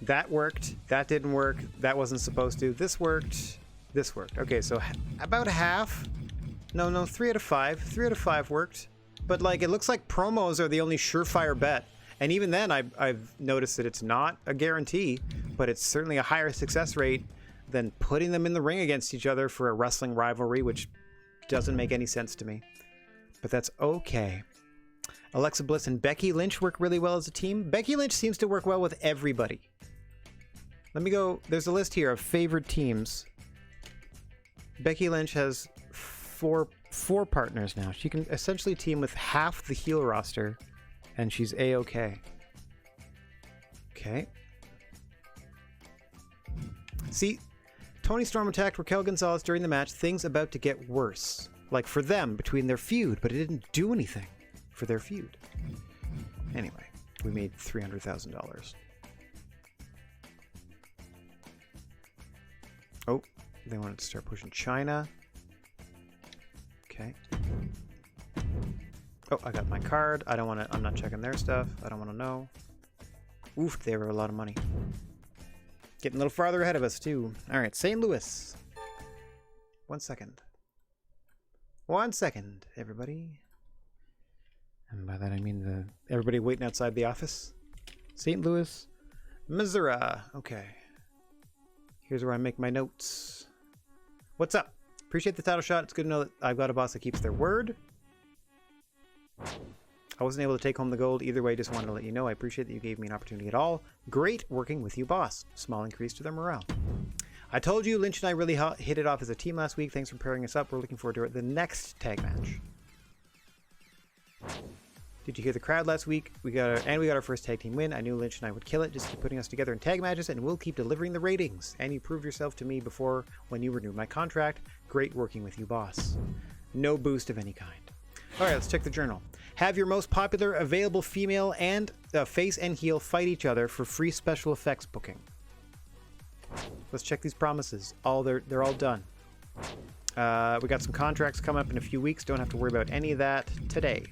that worked. That didn't work. That wasn't supposed to. This worked. This worked. Okay, so about half. No, 3 out of 5. 3 out of 5 worked. But, like, it looks like promos are the only surefire bet. And even then, I've noticed that it's not a guarantee, but it's certainly a higher success rate than putting them in the ring against each other for a wrestling rivalry, which doesn't make any sense to me. But that's okay. Alexa Bliss and Becky Lynch work really well as a team. Becky Lynch seems to work well with everybody. Let me go. There's a list here of favored teams. Becky Lynch has four partners now. She can essentially team with half the heel roster, and she's A-okay. Okay. See, Toni Storm attacked Raquel Gonzalez during the match. Things about to get worse. Like for them, between their feud, but it didn't do anything for their feud. Anyway, we made $300,000. Oh, they wanted to start pushing China. Okay. Oh, I got my card. I don't want to. I'm not checking their stuff. I don't want to know. Oof, they were a lot of money. Getting a little farther ahead of us, too. All right, St. Louis. 1 second. 1 second, everybody. And by that I mean everybody waiting outside the office. St. Louis, Missouri. Okay. Here's where I make my notes. What's up? Appreciate the title shot. It's good to know that I've got a boss that keeps their word. I wasn't able to take home the gold. Either way, just wanted to let you know I appreciate that you gave me an opportunity at all. Great working with you, boss. Small increase to their morale. I told you Lynch and I really hit it off as a team last week. Thanks for pairing us up. We're looking forward to the next tag match. Did you hear the crowd last week? We got our first tag team win. I knew Lynch and I would kill it. Just keep putting us together in tag matches and we'll keep delivering the ratings. And you proved yourself to me before when you renewed my contract. Great working with you, boss. No boost of any kind. All right, let's check the journal. Have your most popular available female and face and heel fight each other for free special effects booking. Let's check these promises. They're all done. We got some contracts coming up in a few weeks. Don't have to worry about any of that today.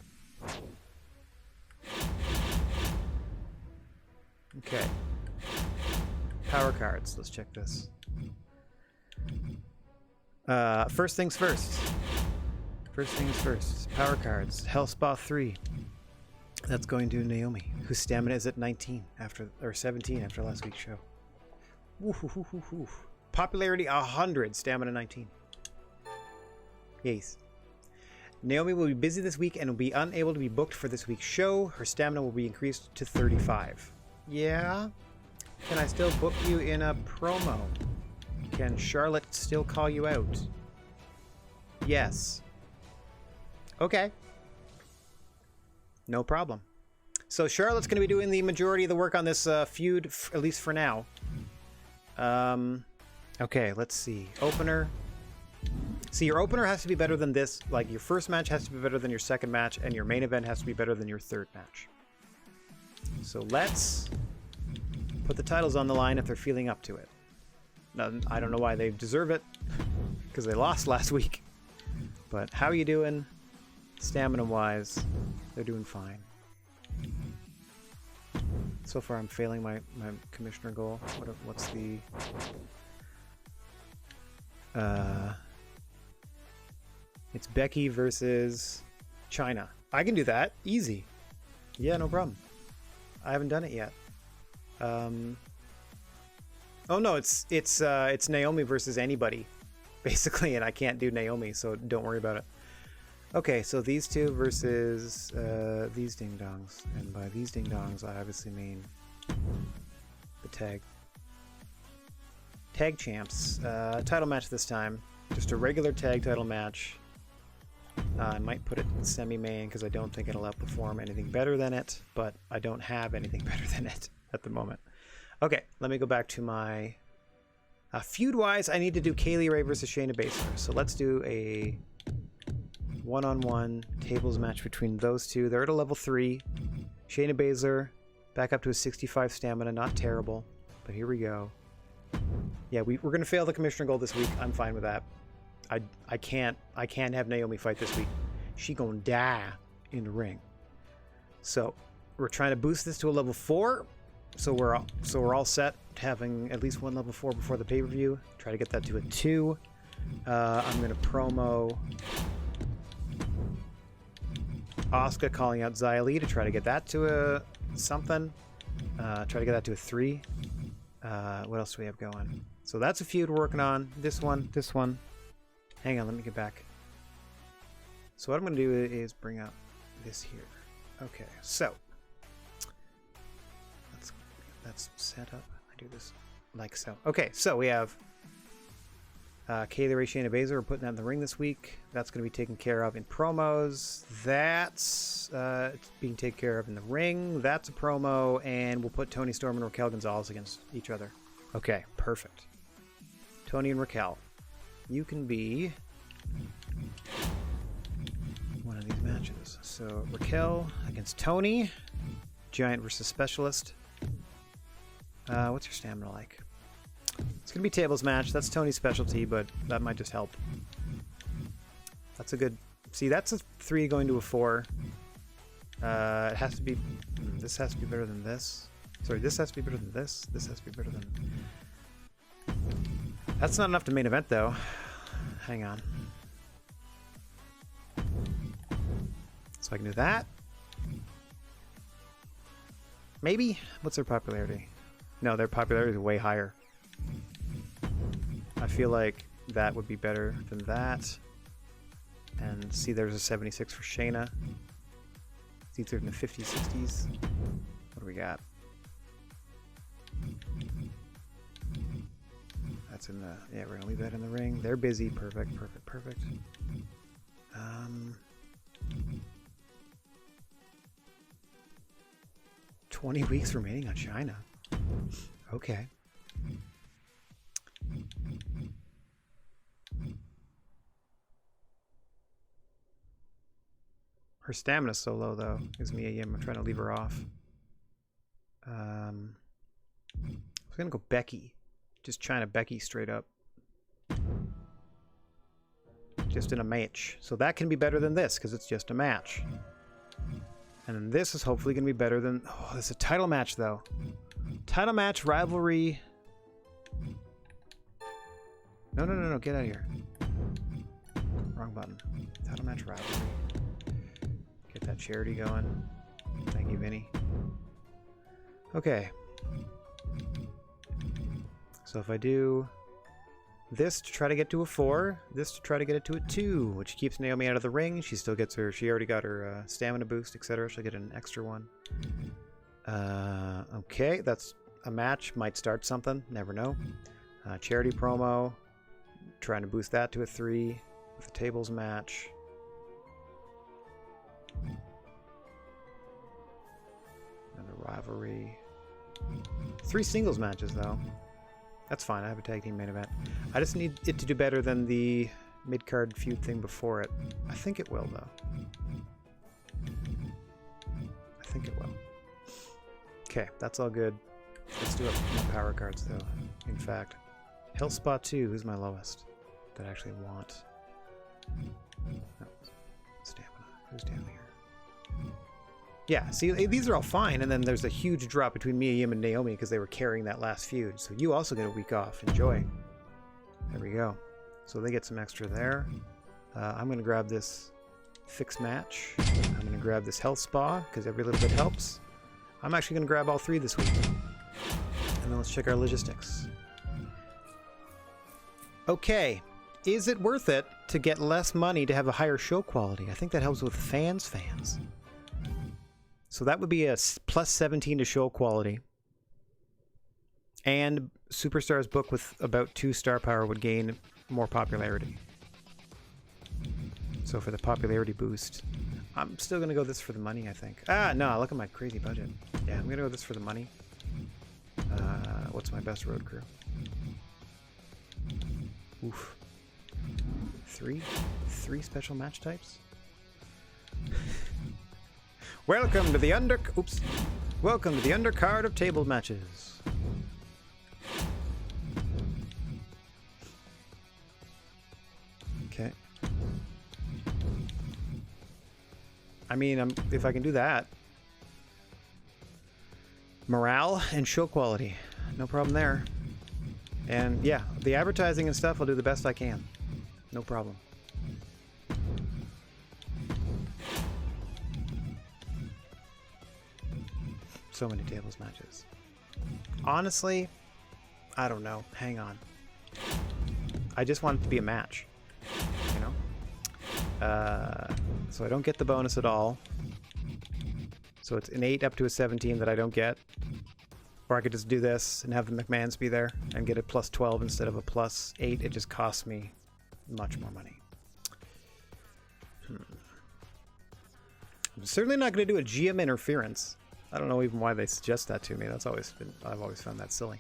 Okay. Power cards. Let's check this. First things first. First things first. Power cards. Hellspa 3. That's going to Naomi, whose stamina is at 17 after last week's show. Woo-hoo-hoo-hoo-hoo. Popularity 100, stamina 19. Yes. Naomi will be busy this week and will be unable to be booked for this week's show. Her stamina will be increased to 35. Yeah? Can I still book you in a promo? Can Charlotte still call you out? Yes. Okay. No problem. So Charlotte's going to be doing the majority of the work on this feud, at least for now. Okay, let's see. Opener. See, your opener has to be better than this. Like, your first match has to be better than your second match, and your main event has to be better than your third match. So let's put the titles on the line if they're feeling up to it. Now, I don't know why they deserve it, because they lost last week. But how are you doing? Stamina-wise, they're doing fine. So far, I'm failing my commissioner goal. What's the... It's Becky versus China. I can do that. Easy. Yeah, no problem. I haven't done it yet. Oh no, it's Naomi versus anybody, basically, and I can't do Naomi, so don't worry about it. Okay, so these two versus these ding-dongs, and by these ding-dongs I obviously mean the tag champs. Title match this time, just a regular tag title match. I might put it in semi-main because I don't think it'll outperform anything better than it, but I don't have anything better than it at the moment. Okay, let me go back to my feud-wise. I need to do Kaylee Ray versus Shayna Baszler, so let's do a one-on-one tables match between those two. They're at a level 3. Shayna Baszler back up to a 65 stamina, not terrible, but here we go. Yeah, we're gonna fail the commissioner goal this week. I'm fine with that. I can't have Naomi fight this week. She gonna die in the ring. So we're trying to boost this to a level 4. So we're all set, having at least one level 4 before the pay-per-view. Try to get that to a 2. I'm gonna promo Asuka calling out Xia Li to try to get that to a something. Try to get that to a 3. What else do we have going? So that's a feud we're working on. This one. Hang on, let me get back. So what I'm going to do is bring up this here. Okay, so that's set up. I do this like so. Okay, so we have Kaylee Ray, Shayna Baszler. We're putting that in the ring this week. That's going to be taken care of in promos. That's being taken care of in the ring. That's a promo, and we'll put Toni Storm and Raquel Gonzalez against each other. Okay, perfect. Toni and Raquel, you can be one of these matches. So Raquel against Toni, Giant versus Specialist. What's your stamina like? It's going to be tables match. That's Tony's specialty, but that might just help. That's a good... See, that's a 3 going to a 4. It has to be... This has to be better than this. Sorry, this has to be better than this. This has to be better than... That's not enough to main event, though. Hang on. So I can do that. Maybe? What's their popularity? No, their popularity is way higher. I feel like that would be better than that. And see, there's a 76 for Shayna. These are in the 50s, 60s. What do we got? That's in the... Yeah, we're gonna leave that in the ring. They're busy. Perfect. 20 weeks remaining on China. Okay. Her stamina's so low, though. Is Mia Yim. I'm trying to leave her off. I was gonna go Becky. Just China Becky straight up. Just in a match. So that can be better than this, because it's just a match. And then this is hopefully going to be better than... Oh, this is a title match, though. Title match, rivalry... No, get out of here. Wrong button. Title match, rivalry. Get that charity going. Thank you, Vinny. Okay. So if I do this to try to get to a 4, this to try to get it to a 2, which keeps Naomi out of the ring. She still gets her... She already got her stamina boost, etc. She'll get an extra one. Okay, that's a match. Might start something. Never know. Charity promo. Trying to boost that to a 3 with a tables match. Another rivalry. 3 singles matches, though. That's fine. I have a tag team main event. I just need it to do better than the mid-card feud thing before it. I think it will, though. I think it will. Okay, that's all good. Let's do it with my power cards, though. In fact, Hell Spot 2, who's my lowest that I actually want? No. Stamina. Who's down here? Yeah, see, these are all fine, and then there's a huge drop between Mia Yim and Naomi because they were carrying that last feud. So you also get a week off. Enjoy. There we go. So they get some extra there. I'm going to grab this fixed match. I'm going to grab this health spa because every little bit helps. I'm actually going to grab all 3 this week. And then let's check our logistics. Okay. Is it worth it to get less money to have a higher show quality? I think that helps with fans. So that would be a plus 17 to show quality. And Superstars book with about 2 star power would gain more popularity. So for the popularity boost, I'm still going to go this for the money, I think. No, look at my crazy budget. Yeah, I'm going to go this for the money. What's my best road crew? Oof. 3 special match types? Welcome to the undercard of table matches. Okay. I mean, if I can do that. Morale and show quality. No problem there. And yeah, the advertising and stuff, I'll do the best I can. No problem. So many tables matches. Honestly, I don't know. Hang on. I just want it to be a match. You know? So I don't get the bonus at all. So it's an 8 up to a 17 that I don't get. Or I could just do this and have the McMahons be there and get a plus 12 instead of a plus 8. It just costs me much more money. I'm certainly not going to do a GM interference. I don't know even why they suggest that to me. I've always found that silly.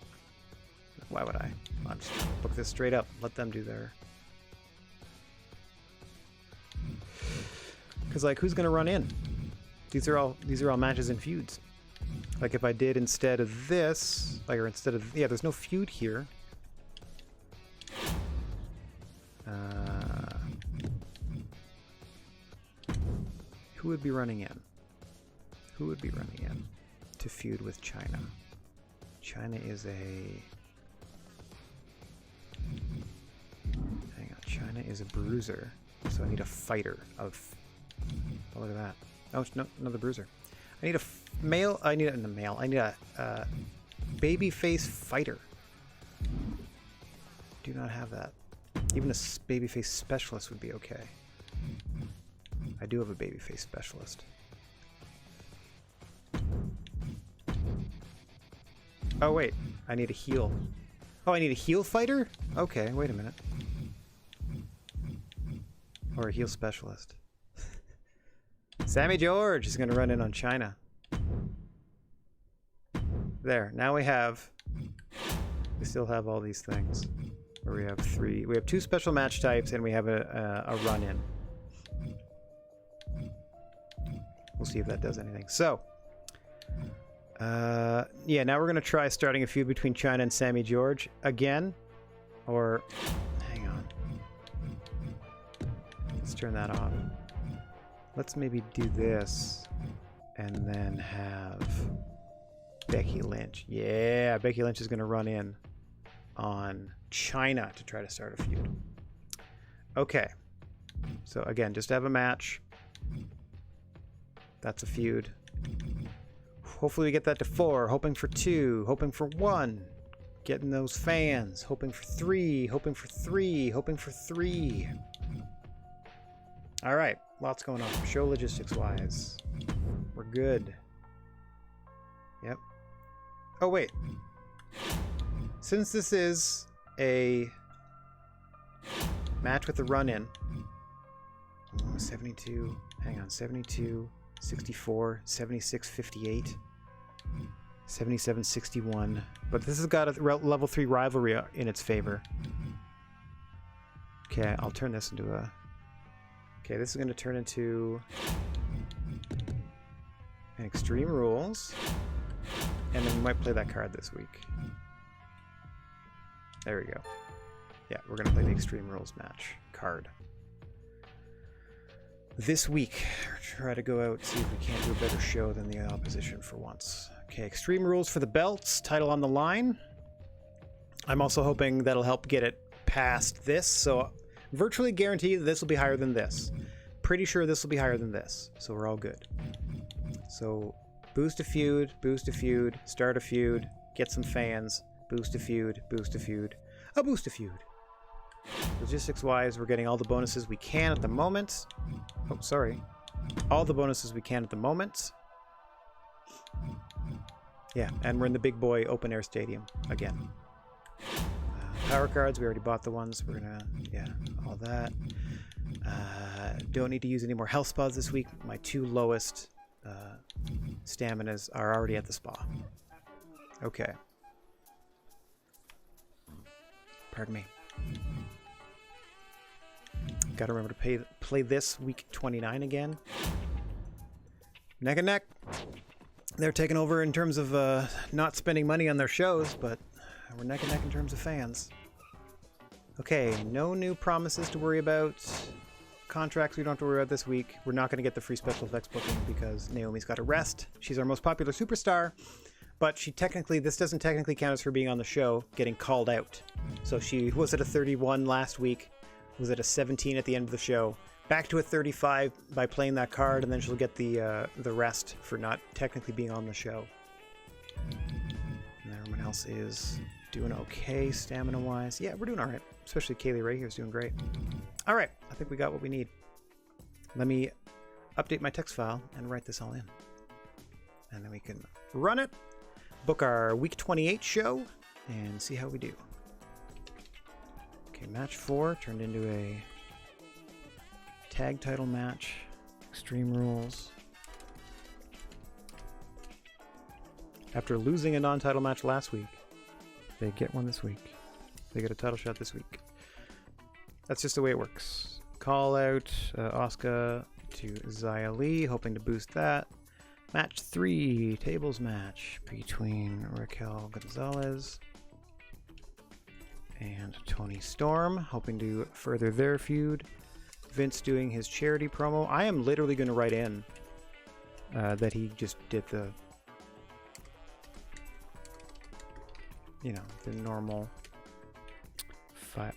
Why would I? I'm just going to book this straight up. Let them do their... Because, like, who's going to run in? These are all matches in feuds. Like, if I did instead of this, like, or instead of... Yeah, there's no feud here. Who would be running in? Who would be running in to feud with China? China is a... Hang on. China is a bruiser. So I need a fighter of... Oh, look at that. Oh, no, another bruiser. I need a male... I need a babyface fighter. Do not have that. Even a babyface specialist would be okay. I do have a babyface specialist. Oh, wait. I need a heel. Oh, I need a heel fighter? Okay, wait a minute. Or a heel specialist. Sammy George is going to run in on China. There. Now we still have all these things. Where we have 3. We have 2 special match types and we have a run-in. We'll see if that does anything. So, yeah, now we're going to try starting a feud between China and Sammy George again. Or, hang on. Let's turn that off. Let's maybe do this and then have Becky Lynch. Yeah, Becky Lynch is going to run in on China to try to start a feud. Okay. So, again, just have a match. That's a feud. Hopefully we get that to 4. Hoping for 2. Hoping for 1. Getting those fans. Hoping for 3. Hoping for 3. Hoping for 3. All right. Lots going on. Show logistics-wise. We're good. Yep. Oh, wait. Since this is a match with a run-in. 72. Hang on. 72. 64, 76, 58, 77, 61. But this has got a level 3 rivalry in its favor. Okay, I'll turn this into a... Okay, this is going to turn into an Extreme Rules. And then we might play that card this week. There we go. Yeah, we're going to play the Extreme Rules match card. This week, try to go out, see if we can't do a better show than the opposition for once. Okay, Extreme Rules for the belts, title on the line. I'm also hoping that'll help get it past this, so virtually guarantee that this will be higher than this. pretty sure this will be higher than this, so we're all good. So boost a feud, start a feud, get some fans, boost a feud, a boost a feud. Logistics-wise, we're getting all the bonuses we can at the moment. Oh, sorry. All the bonuses we can at the moment. Yeah, and we're in the big boy open air stadium again. Power cards, we already bought the ones. We're gonna, yeah, all that. Don't need to use any more health spas this week. My 2 lowest staminas are already at the spa. Okay. Pardon me. Gotta remember to play this week 29 again. Neck and neck. They're taking over in terms of not spending money on their shows, but we're neck and neck in terms of fans. Okay, no new promises to worry about. Contracts we don't have to worry about this week. We're not going to get the free special effects booking because Naomi's got to rest. She's our most popular superstar, but this doesn't technically count as her being on the show, getting called out. So she was at a 31 last week, was at a 17 at the end of the show, back to a 35 by playing that card, and then she'll get the rest for not technically being on the show. And everyone else is doing okay stamina-wise. Yeah, we're doing all right. Especially Kaylee Ray here is doing great. All right, I think we got what we need. Let me update my text file and write this all in. And then we can run it, book our week 28 show, and see how we do. Okay, match 4 turned into a tag title match. Extreme Rules. After losing a non-title match last week, they get one this week. They get a title shot this week. That's just the way it works. Call out Asuka to Xia Li, hoping to boost that. Match 3, tables match between Raquel Gonzalez and Toni Storm, hoping to further their feud. Vince doing his charity promo. I am literally going to write in that he just did the, the normal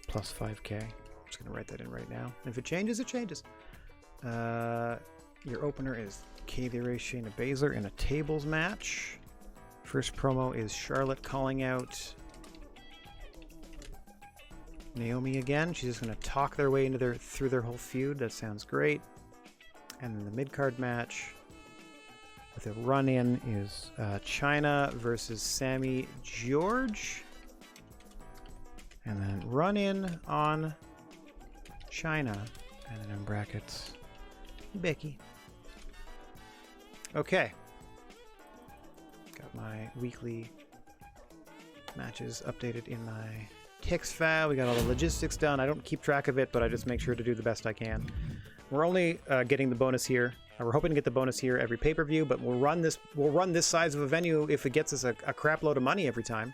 plus 5K. I'm just going to write that in right now. If it changes, it changes. Your opener is Kaylee Ray, Shayna Baszler in a tables match. First promo is Charlotte calling out Naomi again. She's just going to talk their way through their whole feud. That sounds great. And then the mid-card match with a run-in is Chyna versus Sammy George. And then run-in on Chyna. And then in brackets, Becky. Okay. Got my weekly matches updated in my text file. We got all the logistics done. I don't keep track of it, but I just make sure to do the best I can. We're only getting the bonus here. We're hoping to get the bonus here every pay-per-view, but we'll run this size of a venue if it gets us a crap load of money every time.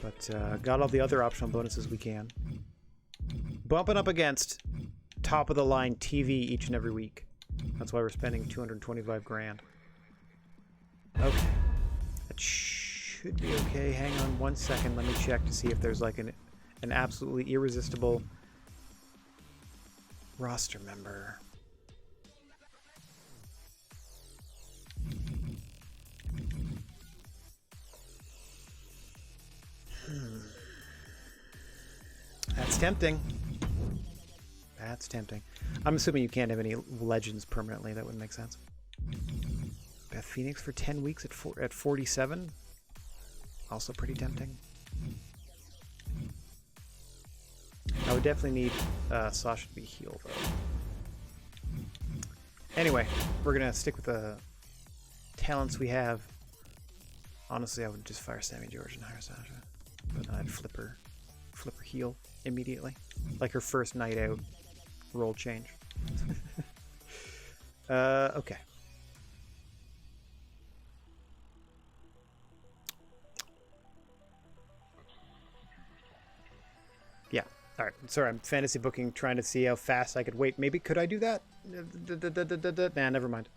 But got all the other optional bonuses we can. Bumping up against top-of-the-line TV each and every week. That's why we're spending 225 grand. Okay. That should be okay. Hang on 1 second. Let me check to see if there's like an absolutely irresistible roster member. That's tempting. That's tempting. I'm assuming you can't have any legends permanently. That wouldn't make sense. Beth Phoenix for 10 weeks at 47. Also pretty tempting. I would definitely need Sasha to be healed, though. Anyway, we're going to stick with the talents we have. Honestly, I would just fire Sammy George and hire Sasha. But then I'd flip her heal immediately. Like her first night out role change. Okay. Yeah. All right. Sorry, I'm fantasy booking, trying to see how fast I could wait. Maybe could I do that? Nah, never mind.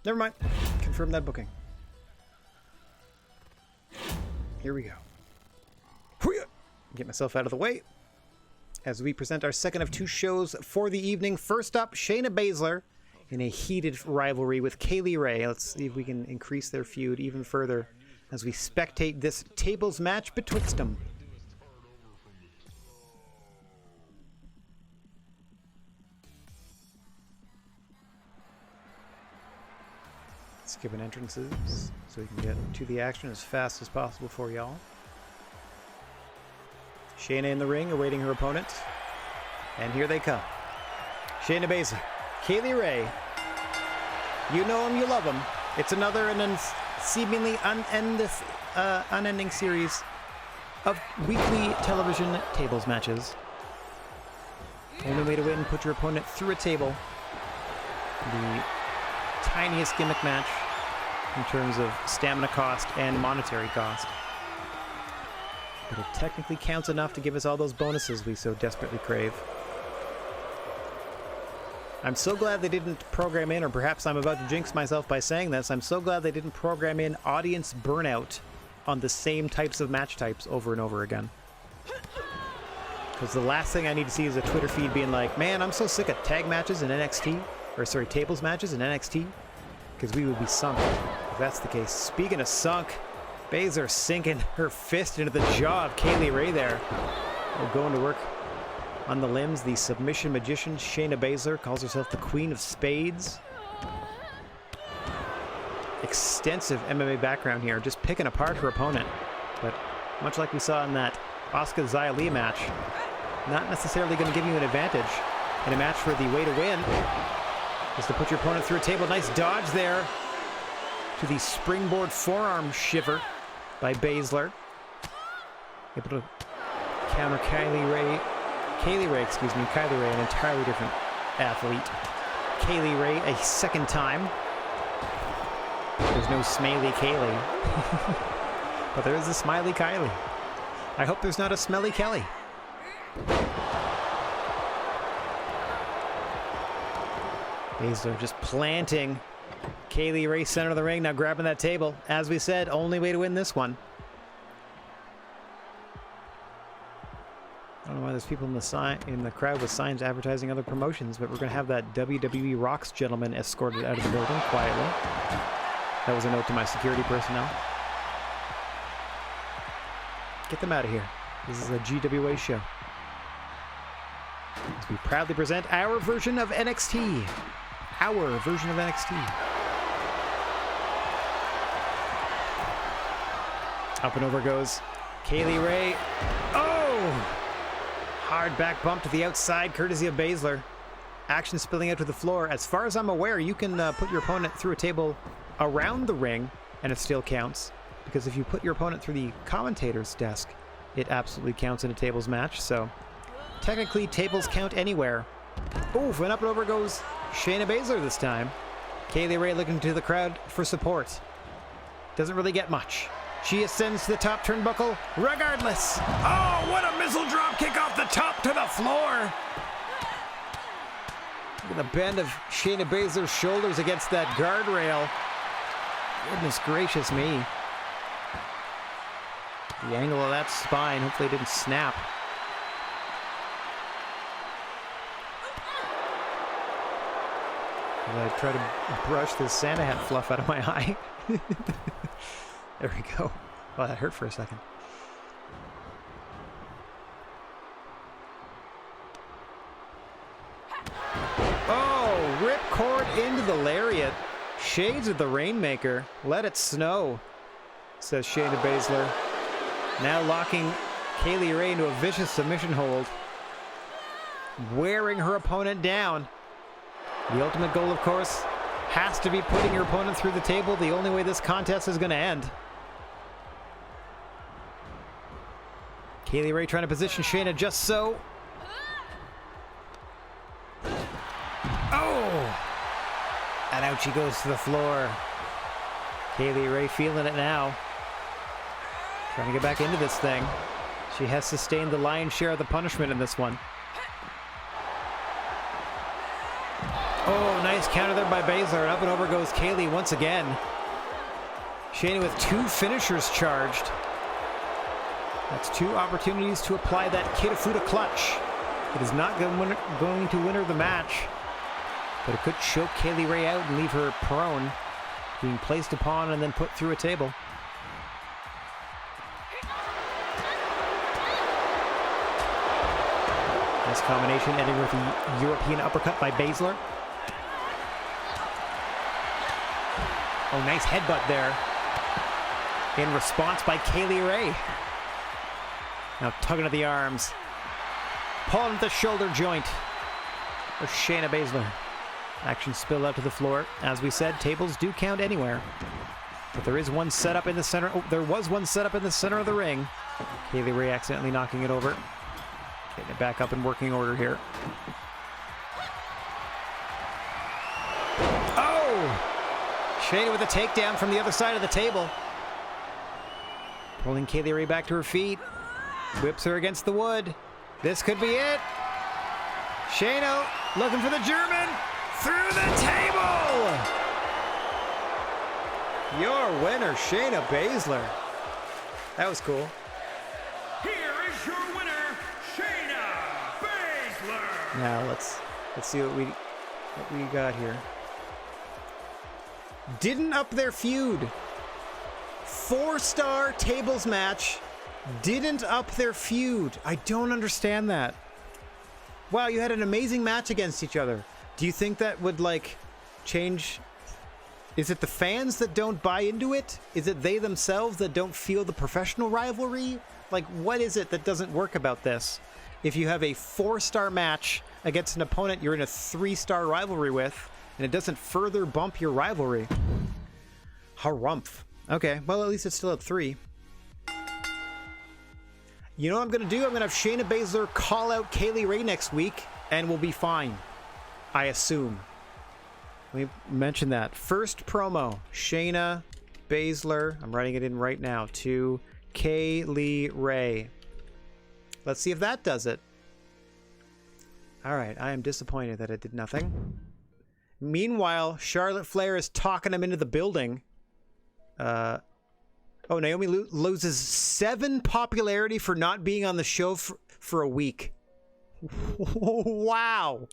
Never mind. Confirm that booking. Here we go. Get myself out of the way. as we present our second of two shows for the evening. First up, Shayna Baszler in a heated rivalry with Kaylee Ray. Let's see if we can increase their feud even further as we spectate this tables match betwixt them. Skipping entrances so we can get to the action as fast as possible for y'all. Shayna in the ring awaiting her opponent. And here they come. Shayna Baszler, Kaylee Ray. You know them, you love them. It's another and seemingly unending series of weekly television tables matches. Only way to win, put your opponent through a table. The tiniest gimmick match in terms of stamina cost and monetary cost. But it technically counts enough to give us all those bonuses we so desperately crave. I'm so glad they didn't program in, or perhaps I'm about to jinx myself by saying this, I'm so glad they didn't program in audience burnout on the same types of match types over and over again. Because the last thing I need to see is a Twitter feed being like, man, I'm so sick of tag matches in NXT, or sorry, tables matches in NXT, because we would be sunk if that's the case. Speaking of sunk, Baszler sinking her fist into the jaw of Kaylee Ray there. Oh, going to work on the limbs. The submission magician Shayna Baszler calls herself the Queen of Spades. Extensive MMA background here, just picking apart her opponent. But much like we saw in that Asuka Xia Li match, not necessarily going to give you an advantage in a match where the way to win is to put your opponent through a table. Nice dodge there to the springboard forearm shiver by Baszler. Able to counter Kylie Ray, an entirely different athlete. Kaylee Ray a second time. There's no Smiley Kaylee. But there is a Smiley Kylie. I hope there's not a Smelly Kelly. Baszler just planting Kaylee Ray center of the ring, now grabbing that table. As we said, only way to win this one. I don't know why there's people in the crowd with signs advertising other promotions, but we're going to have that WWE Rocks gentleman escorted out of the building quietly. That was a note to my security personnel. Get them out of here. This is a GWA show. As we proudly present our version of NXT. Our version of NXT. Up and over goes Kaylee Ray. Oh! Hard back bump to the outside, courtesy of Baszler. Action spilling out to the floor. As far as I'm aware, you can put your opponent through a table around the ring, and it still counts. Because if you put your opponent through the commentator's desk, it absolutely counts in a tables match. So, technically, tables count anywhere. Oof, and up and over goes Shayna Baszler this time. Kaylee Ray looking to the crowd for support. Doesn't really get much. She ascends to the top turnbuckle regardless. Oh, what a missile drop kick off the top to the floor. Look at the bend of Shayna Baszler's shoulders against that guardrail. Goodness gracious me. The angle of that spine, hopefully it didn't snap. As I try to brush this Santa hat fluff out of my eye. There we go. Oh, that hurt for a second. Oh, ripcord into the lariat. Shades of the Rainmaker. Let it snow, says Shayna Baszler. Now locking Kaylee Ray into a vicious submission hold. Wearing her opponent down. The ultimate goal, of course, has to be putting your opponent through the table. The only way this contest is going to end. Kaylee Ray trying to position Shayna just so. Oh! And out she goes to the floor. Kaylee Ray feeling it now. Trying to get back into this thing. She has sustained the lion's share of the punishment in this one. Oh, nice counter there by Baszler. And up and over goes Kaylee once again. Shayna with two finishers charged. That's two opportunities to apply that Kitafuda clutch. It is not going to win her the match, but it could choke Kaylee Ray out and leave her prone, being placed upon and then put through a table. Nice combination, ending with the European uppercut by Baszler. Oh, nice headbutt there. In response by Kaylee Ray. Now tugging at the arms. Pulling at the shoulder joint for Shayna Baszler. Action spilled out to the floor. As we said, tables do count anywhere. But there is one set up in the center. Oh, there was one set up in the center of the ring. Kaylee Ray accidentally knocking it over. Getting it back up in working order here. Oh! Shayna with a takedown from the other side of the table. Pulling Kaylee Ray back to her feet. Whips her against the wood. This could be it. Shayna looking for the German. Through the table! Your winner, Shayna Baszler. That was cool. Here is your winner, Shayna Baszler. Now let's see what we got here. Didn't up their feud. 4-star tables match. Didn't up their feud. I don't understand that. Wow, you had an amazing match against each other. Do you think that would, like, change? Is it the fans that don't buy into it? Is it they themselves that don't feel the professional rivalry? Like, what is it that doesn't work about this? If you have a 4-star match against an opponent you're in a 3-star rivalry with, and it doesn't further bump your rivalry. Harumph. Okay, well, at least it's still at 3. You know what I'm going to do? I'm going to have Shayna Baszler call out Kaylee Ray next week, and we'll be fine. I assume. Let me mention that. First promo, Shayna Baszler. I'm writing it in right now. To Kaylee Ray. Let's see if that does it. All right, I am disappointed that it did nothing. Meanwhile, Charlotte Flair is talking him into the building. Oh, Naomi loses 7 popularity for not being on the show for a week. Wow.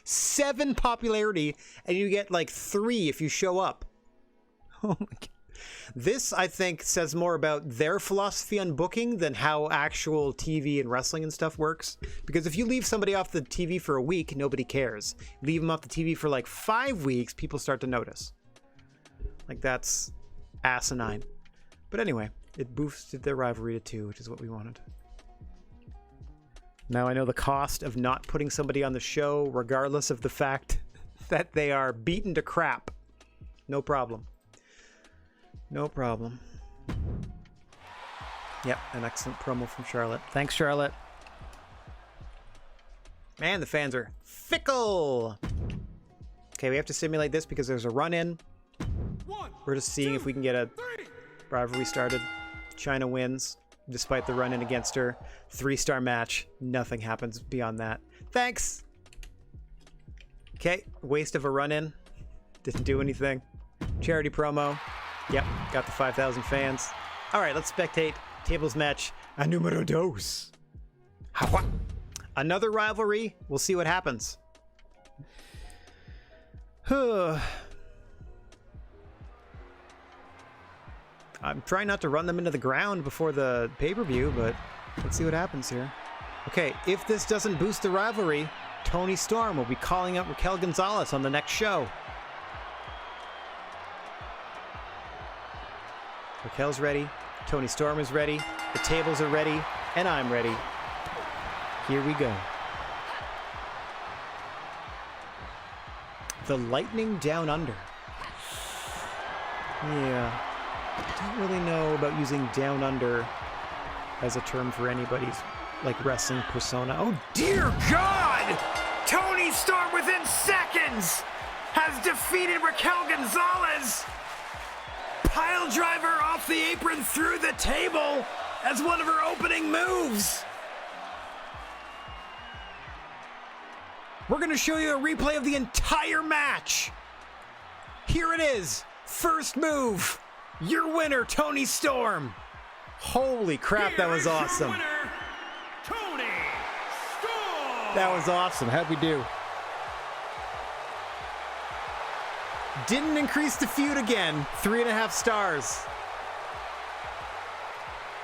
7 popularity, and you get like 3 if you show up. Oh my God. This, I think, says more about their philosophy on booking than how actual TV and wrestling and stuff works. Because if you leave somebody off the TV for a week, nobody cares. Leave them off the TV for like 5 weeks, people start to notice. Like, that's asinine. But anyway, it boosted their rivalry to 2, which is what we wanted. Now I know the cost of not putting somebody on the show, regardless of the fact that they are beaten to crap. No problem. No problem. Yep, an excellent promo from Charlotte. Thanks, Charlotte. Man, the fans are fickle. Okay, we have to simulate this because there's a run-in. We're just seeing if we can get a rivalry started. Chyna wins, despite the run-in against her. 3-star match. Nothing happens beyond that. Thanks! Okay, waste of a run-in. Didn't do anything. Charity promo. Yep, got the 5,000 fans. Alright, let's spectate tables match a numero dos. Another rivalry. We'll see what happens. I'm trying not to run them into the ground before the pay-per-view, but let's see what happens here. Okay, if this doesn't boost the rivalry, Toni Storm will be calling out Raquel Gonzalez on the next show. Raquel's ready, Toni Storm is ready, the tables are ready, and I'm ready. Here we go. The Lightning Down Under. Yeah. I don't really know about using down under as a term for anybody's, like, wrestling persona. Oh, dear God! Toni Storm within seconds has defeated Raquel Gonzalez! Pile driver off the apron through the table as one of her opening moves! We're going to show you a replay of the entire match! Here it is! First move! Your winner, Toni Storm. Holy crap, that was awesome. Winner, Toni Storm. That was awesome. How'd we do? Didn't increase the feud again. 3.5 stars.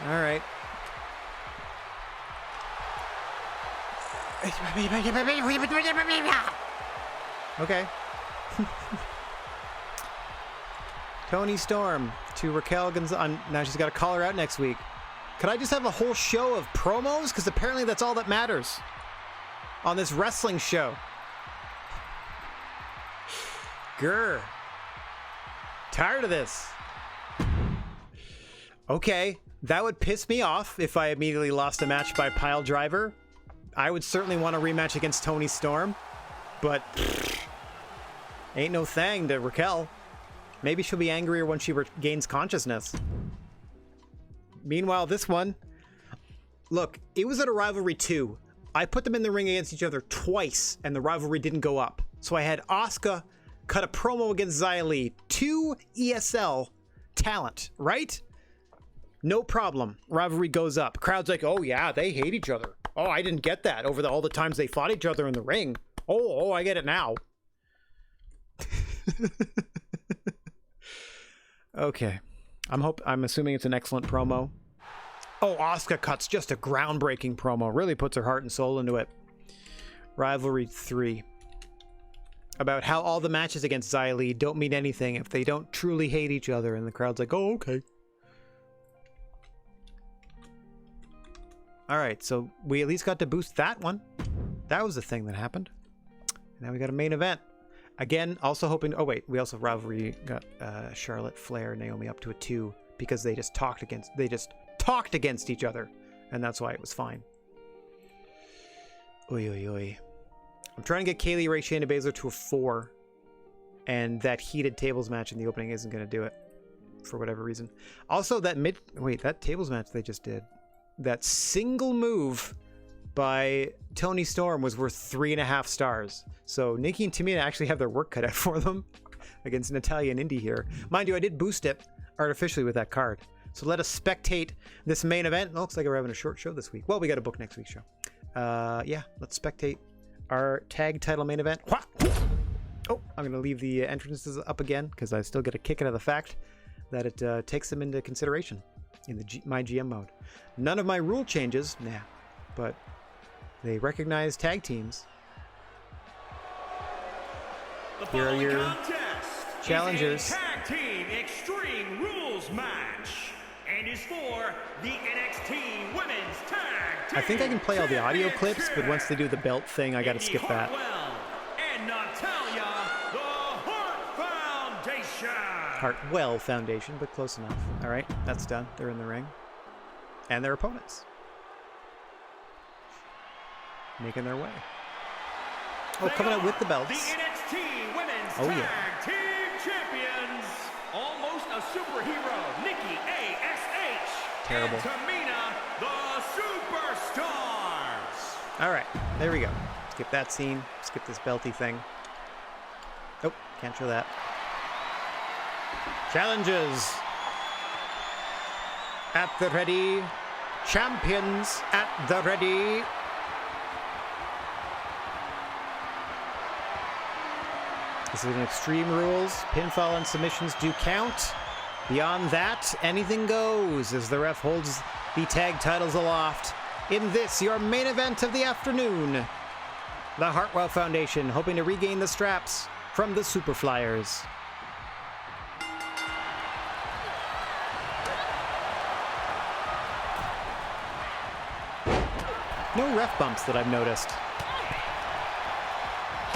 All right. Okay. Toni Storm to Raquel Gonzalez. Now she's got to call her out next week. Could I just have a whole show of promos? Because apparently that's all that matters on this wrestling show. Grr. Tired of this. Okay, that would piss me off if I immediately lost a match by pile driver. I would certainly want a rematch against Toni Storm, but ain't no thing to Raquel. Maybe she'll be angrier when she regains consciousness. Meanwhile, this one, look, it was at a Rivalry 2. I put them in the ring against each other twice, and the rivalry didn't go up. So I had Asuka cut a promo against Xia Li. 2 ESL talent, right? No problem. Rivalry goes up. Crowd's like, oh yeah, they hate each other. Oh, I didn't get that over all the times they fought each other in the ring. Oh, I get it now. Okay. I'm assuming it's an excellent promo. Oh, Asuka cuts just a groundbreaking promo. Really puts her heart and soul into it. Rivalry 3. About how all the matches against Xia Li don't mean anything if they don't truly hate each other. And the crowd's like, oh, okay. All right, so we at least got to boost that one. That was the thing that happened. Now we got a main event. Again, also hoping... Oh, wait. We also Rivalry got Charlotte, Flair, Naomi up to a 2 because they just talked against each other. And that's why it was fine. Oy, oy, oy. I'm trying to get Kaylee Ray Shayna Baszler to a 4. And that heated tables match in the opening isn't going to do it. For whatever reason. Also, that that tables match they just did. That single move by Toni Storm was worth 3.5 stars. So Nikki and Tamina actually have their work cut out for them against Natalya and Indy here. Mind you, I did boost it artificially with that card. So let us spectate this main event. It looks like we're having a short show this week. Well, we got to book next week's show. Yeah, let's spectate our tag title main event. Oh, I'm going to leave the entrances up again because I still get a kick out of the fact that it takes them into consideration in the my GM mode. None of my rule changes, but they recognize tag teams. Here are your challengers. Tag team Extreme Rules match, and is for the NXT Women's Tag Team. I think I can play all the audio clips, but once they do the belt thing, I got to skip that. And Natalya, the Hart Foundation. Hartwell Foundation, but close enough. All right, that's done. They're in the ring, and their opponents making their way. Oh, coming out with the belts. The NXT Women's Tag Team Champions. Almost a superhero, Nikki A.S.H. Terrible. And Tamina, the Superstars. All right, there we go. Skip that scene. Skip this belty thing. Oh, can't show that. Challenges at the ready. Champions at the ready. This is an Extreme Rules. Pinfall and submissions do count. Beyond that, anything goes as the ref holds the tag titles aloft. In this, your main event of the afternoon, the Hartwell Foundation hoping to regain the straps from the Superflyers. No ref bumps that I've noticed.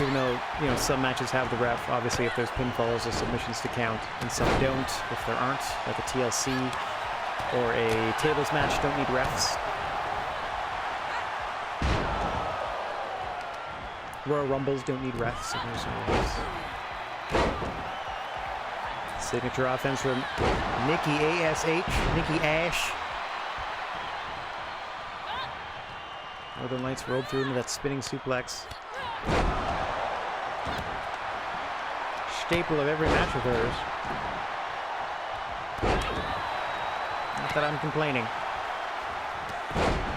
Even though, some matches have the ref, obviously, if there's pinfalls or submissions to count, and some don't, if there aren't, like a TLC or a tables match don't need refs. Royal Rumbles don't need refs, and there's no refs. Signature offense from Nikki A.S.H., Nikki Ash. Northern Lights rolled through into that spinning suplex. Staple of every match of hers. Not that I'm complaining.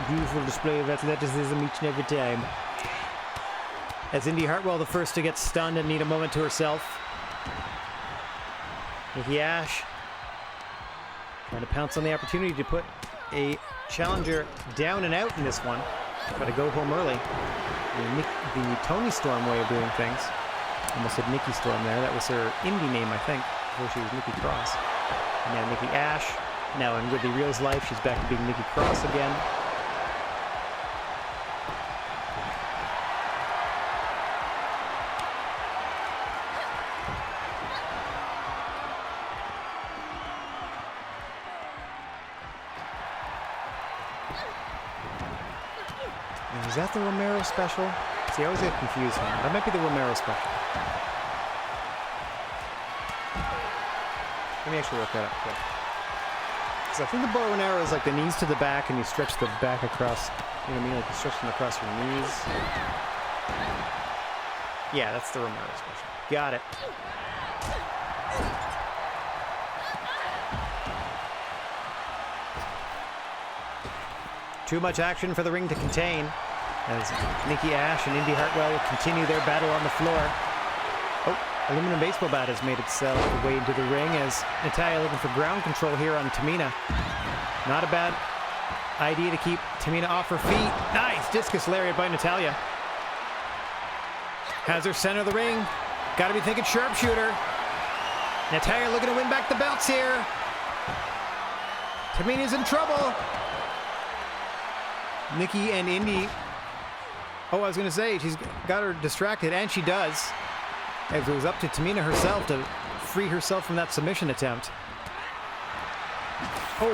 Beautiful display of athleticism each and every time. As Indy Hartwell the first to get stunned and need a moment to herself. Nikki Ash trying to pounce on the opportunity to put a challenger down and out in this one. Try to go home early. The Tony Storm way of doing things. Almost said Nikki Storm there. That was her indie name, I think, before she was Nikki Cross. And now Nikki Ash. Now in Ridley Reel's life, she's back to being Nikki Cross again. Is that the Romero special? See, I always get confused here. That might be the Romero special. Let me actually look that up quick. Because I think the bow and arrow is like the knees to the back and you stretch the back across, you know what I mean? Like you stretch them across your knees. Yeah, that's the Romero special. Got it. Too much action for the ring to contain as Nikki Ash and Indy Hartwell will continue their battle on the floor. Oh, aluminum baseball bat has made itself way into the ring as Natalya looking for ground control here on Tamina. Not a bad idea to keep Tamina off her feet. Nice discus lariat by Natalya. Has her center of the ring. Got to be thinking sharpshooter. Natalya looking to win back the belts here. Tamina's in trouble. Nikki and Indy. Oh, I was going to say, she's got her distracted, and she does. As it was up to Tamina herself to free herself from that submission attempt. Oh.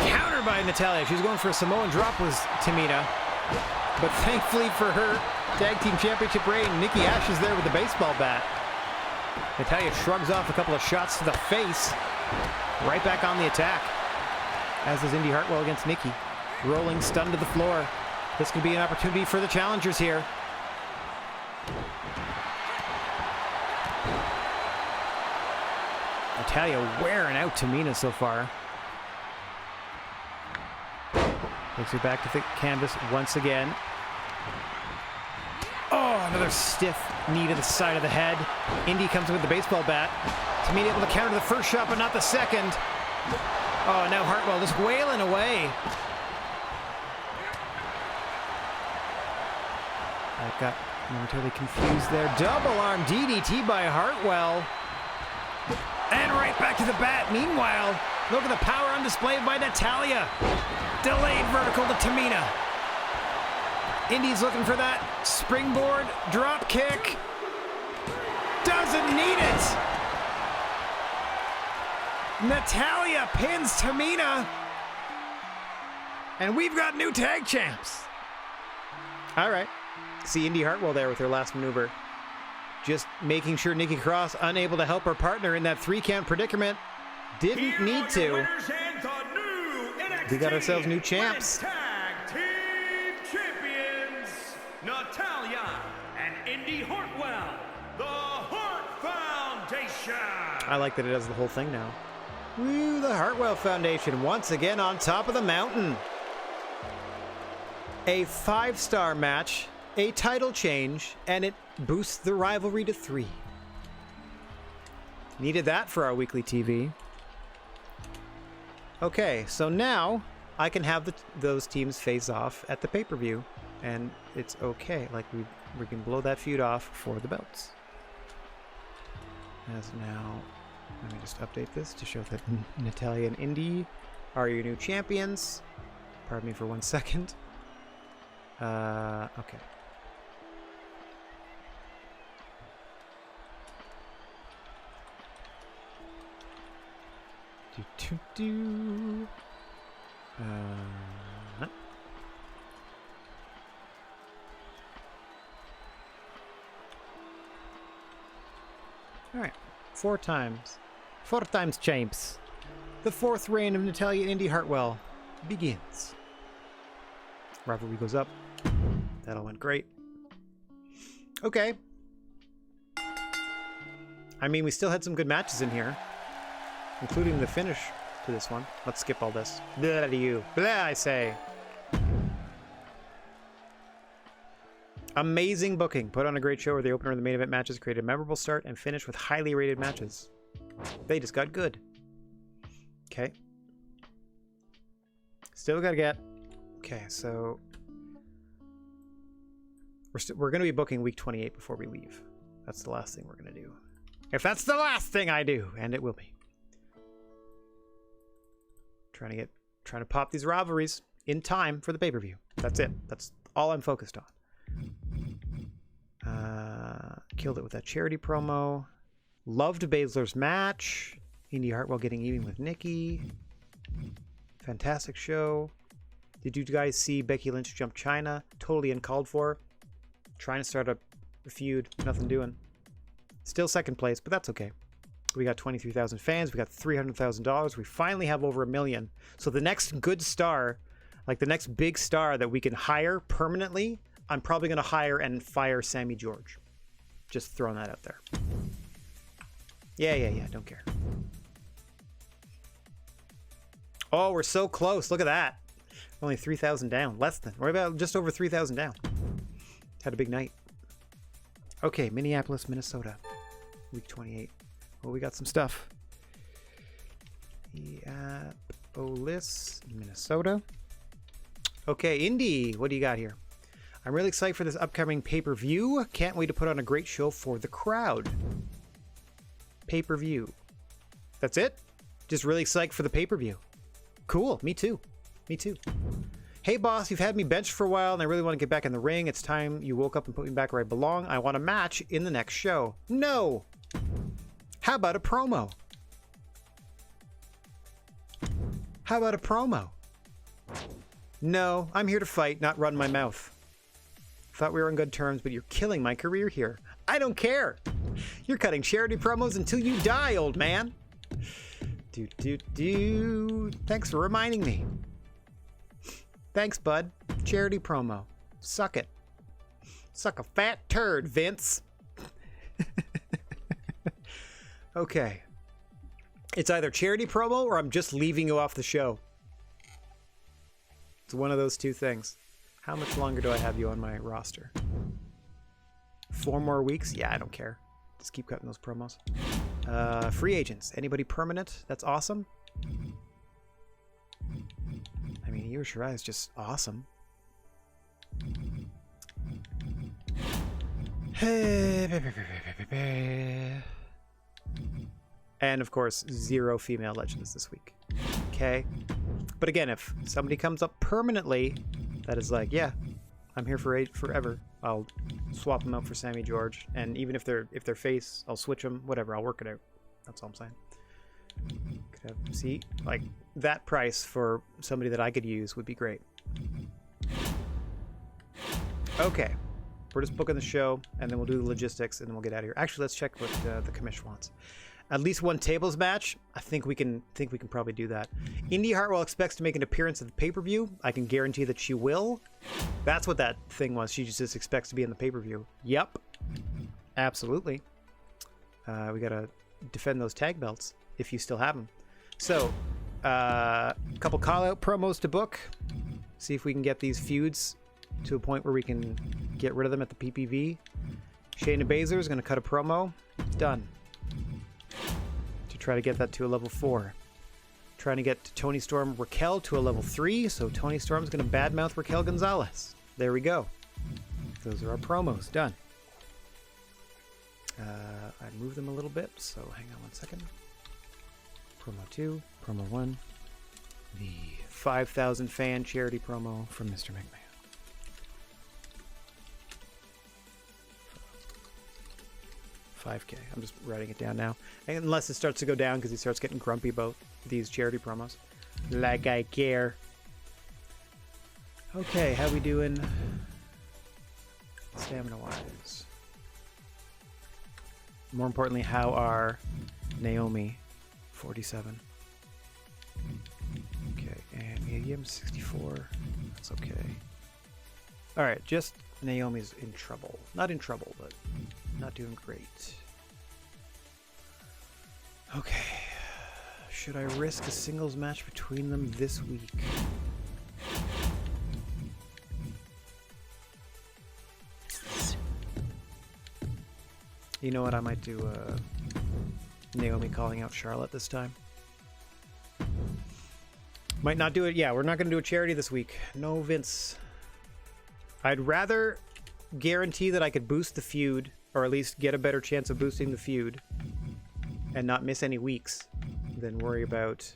Counter by Natalya. She was going for a Samoan drop was Tamina. But thankfully for her tag team championship reign, Nikki Ash is there with the baseball bat. Natalya shrugs off a couple of shots to the face. Right back on the attack. As is Indy Hartwell against Nikki. Rolling, stunned to the floor. This could be an opportunity for the challengers here. Natalya wearing out Tamina so far. Takes her back to the canvas once again. Oh, another stiff knee to the side of the head. Indy comes in with the baseball bat. Tamina able to counter the first shot, but not the second. Oh, now Hartwell just wailing away. I got momentarily confused there. Double arm DDT by Hartwell. And right back to the bat. Meanwhile, look at the power on display by Natalya. Delayed vertical to Tamina. Indy's looking for that springboard drop kick. Doesn't need it. Natalya pins Tamina. And we've got new tag champs. All right. See Indy Hartwell there with her last maneuver. Just making sure Nikki Cross, unable to help her partner in that 3-count predicament. Didn't need to. We got ourselves new champs. Tag team champions, Natalya and Indy Hartwell, the Hart Foundation. I like that it does the whole thing now. Woo, the Hartwell Foundation once again on top of the mountain. A 5-star match, a title change, and it boosts the rivalry to 3. Needed that for our weekly TV. Okay, so now I can have those teams face off at the pay-per-view, and it's okay. Like we can blow that feud off for the belts. As now, let me just update this to show that Natalya and Indy are your new champions. Pardon me for 1 second. Okay. All right, 4 times. 4 times champs. The 4th reign of Natalya and Indy Hartwell begins. Rivalry goes up. That all went great. Okay. I mean, we still had some good matches in here, including the finish to this one. Let's skip all this. Blah to you. Blah, I say. Amazing booking. Put on a great show where the opener and the main event matches created a memorable start and finish with highly rated matches. They just got good. Okay. Still gotta get... Okay, so... We're going to be booking week 28 before we leave. That's the last thing we're going to do. If that's the last thing I do, and it will be. Trying to pop these rivalries in time for the pay-per-view. That's it. That's all I'm focused on. Killed it with that charity promo. Loved Baszler's match. Indy Hartwell getting even with Nikki. Fantastic show. Did you guys see Becky Lynch jump Chyna? Totally uncalled for. Trying to start a feud. Nothing doing. Still second place, but that's okay. We got 23,000 fans. We got $300,000. We finally have over 1 million. So the next good star, like the next big star that we can hire permanently, I'm probably going to hire and fire Sammy George. Just throwing that out there. Yeah. Don't care. Oh, we're so close. Look at that. Only 3,000 down. Less than. We're about just over 3,000 down. Had a big night. Okay, Minneapolis, Minnesota. Week 28. Well, we got some stuff. Minneapolis, Minnesota. Okay, Indy. What do you got here? I'm really excited for this upcoming pay-per-view. Can't wait to put on a great show for the crowd. Pay-per-view. That's it? Just really psyched for the pay-per-view. Cool. Me too. Me too. Hey, boss, you've had me benched for a while, and I really want to get back in the ring. It's time you woke up and put me back where I belong. I want a match in the next show. No! How about a promo? How about a promo? No, I'm here to fight, not run my mouth. Thought we were on good terms, but you're killing my career here. I don't care. You're cutting charity promos until you die, old man. Thanks for reminding me. Thanks, bud. Charity promo. Suck it. Suck a fat turd, Vince. Okay. It's either charity promo or I'm just leaving you off the show. It's one of those two things. How much longer do I have you on my roster? 4 more weeks? Yeah, I don't care. Just keep cutting those promos. Free agents. Anybody permanent? That's awesome. I mean, Io Shirai is just awesome. And of course, 0 female legends this week. Okay. But again, if somebody comes up permanently, that is like, yeah, I'm here for forever. I'll swap them out for Sammy George, and even if they're face, I'll switch them. Whatever, I'll work it out. That's all I'm saying. Could have, see, like that price for somebody that I could use would be great. Okay, we're just booking the show, and then we'll do the logistics, and then we'll get out of here. Actually, let's check what the commission wants. At least 1 tables match. I think we can probably do that. Indy Hartwell expects to make an appearance at the pay-per-view. I can guarantee that she will. That's what that thing was. She just expects to be in the pay-per-view. Yep. Absolutely. We gotta defend those tag belts if you still have them. So, a couple call-out promos to book. See if we can get these feuds to a point where we can get rid of them at the PPV. Shayna Baszler is gonna cut a promo. Done. Try to get that to a level 4. Trying to get Toni Storm Raquel to a level 3, so Toni Storm's going to badmouth Raquel Gonzalez. There we go. Those are our promos. Done. I moved them a little bit, so hang on 1 second. Promo 2, promo 1. The 5,000 fan charity promo from Mr. McMahon. $5K. I'm just writing it down now. Unless it starts to go down because he starts getting grumpy about these charity promos. Like I care. Okay, how we doing stamina-wise? More importantly, how are Naomi 47? Okay, and Miriam 64. That's okay. Alright, just Naomi's in trouble. Not in trouble, but not doing great. Okay. Should I risk a singles match between them this week? You know what? I might do Naomi calling out Charlotte this time. Might not do it. Yeah, we're not going to do a charity this week. No, Vince. I'd rather guarantee that I could boost the feud, or at least get a better chance of boosting the feud, and not miss any weeks, than worry about...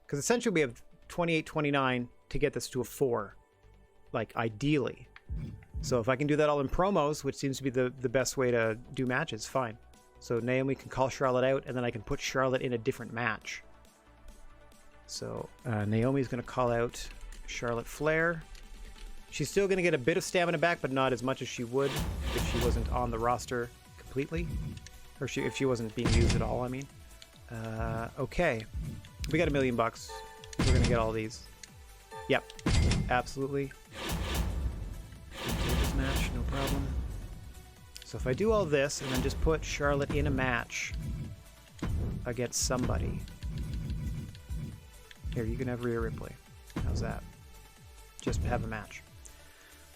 Because essentially we have 28-29 to get this to a 4. Like, ideally. So if I can do that all in promos, which seems to be the best way to do matches, fine. So Naomi can call Charlotte out, and then I can put Charlotte in a different match. So Naomi's going to call out Charlotte Flair. She's still going to get a bit of stamina back, but not as much as she would if she wasn't on the roster completely. Or if she wasn't being used at all, I mean. Okay. We got $1 million. We're going to get all these. Yep. Absolutely. Take this match, no problem. So if I do all this and then just put Charlotte in a match against somebody. Here, you can have Rhea Ripley. How's that? Just have a match.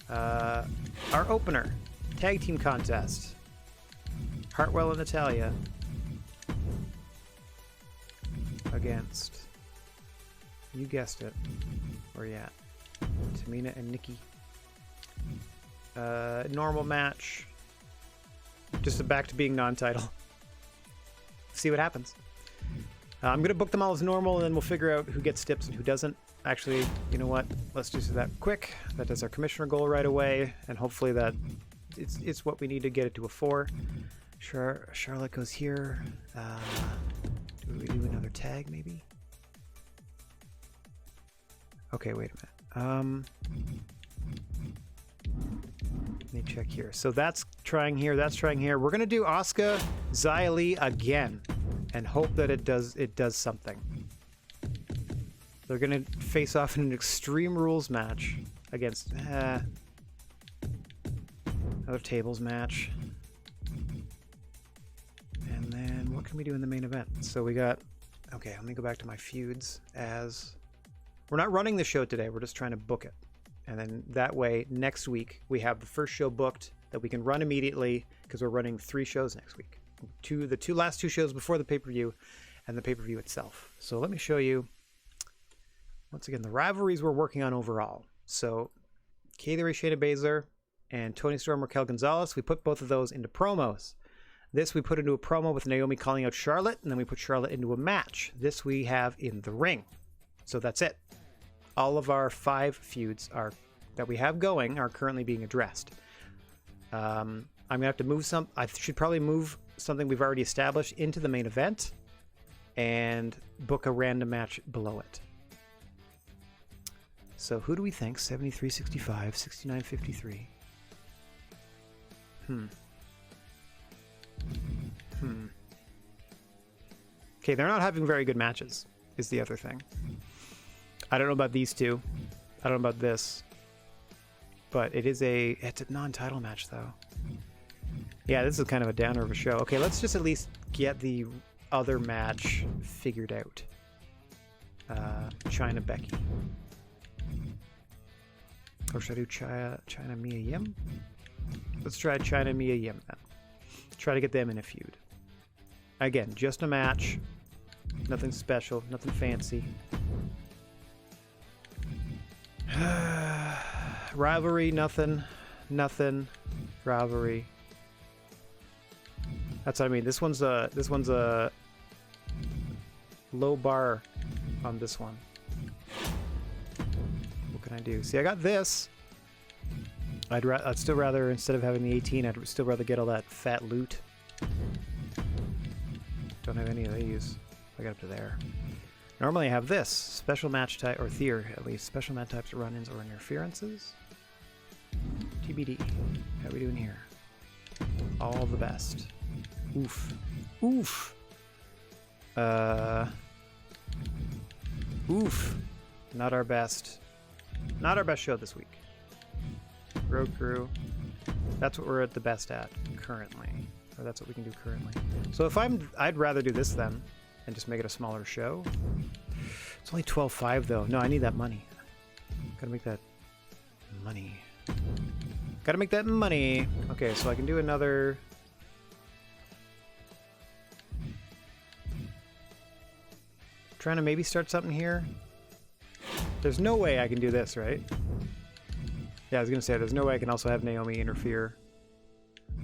Our opener, tag team contest. Hartwell and Natalia against, you guessed it, where you at? Tamina and Nikki. Normal match. Just back to being non-title. See what happens. I'm going to book them all as normal, and then we'll figure out who gets steps and who doesn't. Actually, you know what? Let's just do that quick. That does our commissioner goal right away, and hopefully that it's what we need to get it to a 4. Sure, Charlotte goes here. Do we do another tag, maybe? Okay, wait a minute. Let me check here. So that's trying here, that's trying here. We're gonna do Asuka Xia Li again and hope that it does something. They're gonna face off in an Extreme Rules match against another tables match. And then what can we do in the main event? So we got, okay, let me go back to my feuds. As we're not running the show today, we're just trying to book it. And then that way, next week, we have the first show booked that we can run immediately because we're running 3 shows next week. The last two shows before the pay-per-view and the pay-per-view itself. So let me show you, once again, the rivalries we're working on overall. So Kaylee Ray, Shayna Baszler, and Toni Storm, Raquel Gonzalez, we put both of those into promos. This we put into a promo with Naomi calling out Charlotte, and then we put Charlotte into a match. This we have in the ring. So that's it. All of our 5 feuds that we have going are currently being addressed. I'm gonna have to move some. I should probably move something we've already established into the main event and book a random match below it. So who do we think? 73-65, 69-53. Okay, they're not having very good matches, is the other thing. I don't know about these two. I don't know about this. But it's a non-title match, though. Yeah, this is kind of a downer of a show. Okay, let's just at least get the other match figured out. China Becky. Or should I do China Mia Yim? Let's try China Mia Yim then. Try to get them in a feud. Again, just a match. Nothing special, nothing fancy. Rivalry, nothing. Rivalry. That's what I mean. This one's a low bar on this one. What can I do? See, I got this. I'd still rather, instead of having the 18, I'd still rather get all that fat loot. Don't have any of these. I got up to there. Normally I have this. Special match type, or Thier at least. Special match types, run-ins, or interferences. TBD. How are we doing here? All the best. Oof. Oof! Oof! Not our best. Not our best show this week. Road Crew. That's what we're at the best at currently. Or that's what we can do currently. So if I'd rather do this then and just make it a smaller show. It's only 12.5 though. No, I need that money. Gotta make that money. Gotta make that money. Okay, so I can do another Trying to maybe start something here. There's no way I can do this, right? Yeah, I was gonna say, there's no way I can also have Naomi interfere.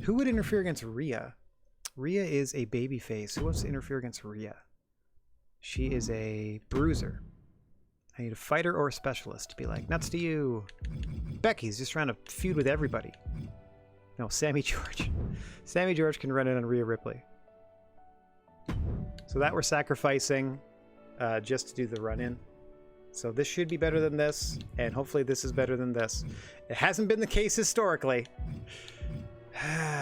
Who would interfere against Rhea? Rhea is a babyface. Who wants to interfere against Rhea? She is a bruiser. I need a fighter or a specialist to be like, nuts to you. Becky's just trying to feud with everybody. No, Sammy George. Sammy George can run in on Rhea Ripley. So that we're sacrificing just to do the run-in. So this should be better than this, and hopefully this is better than this. It hasn't been the case historically.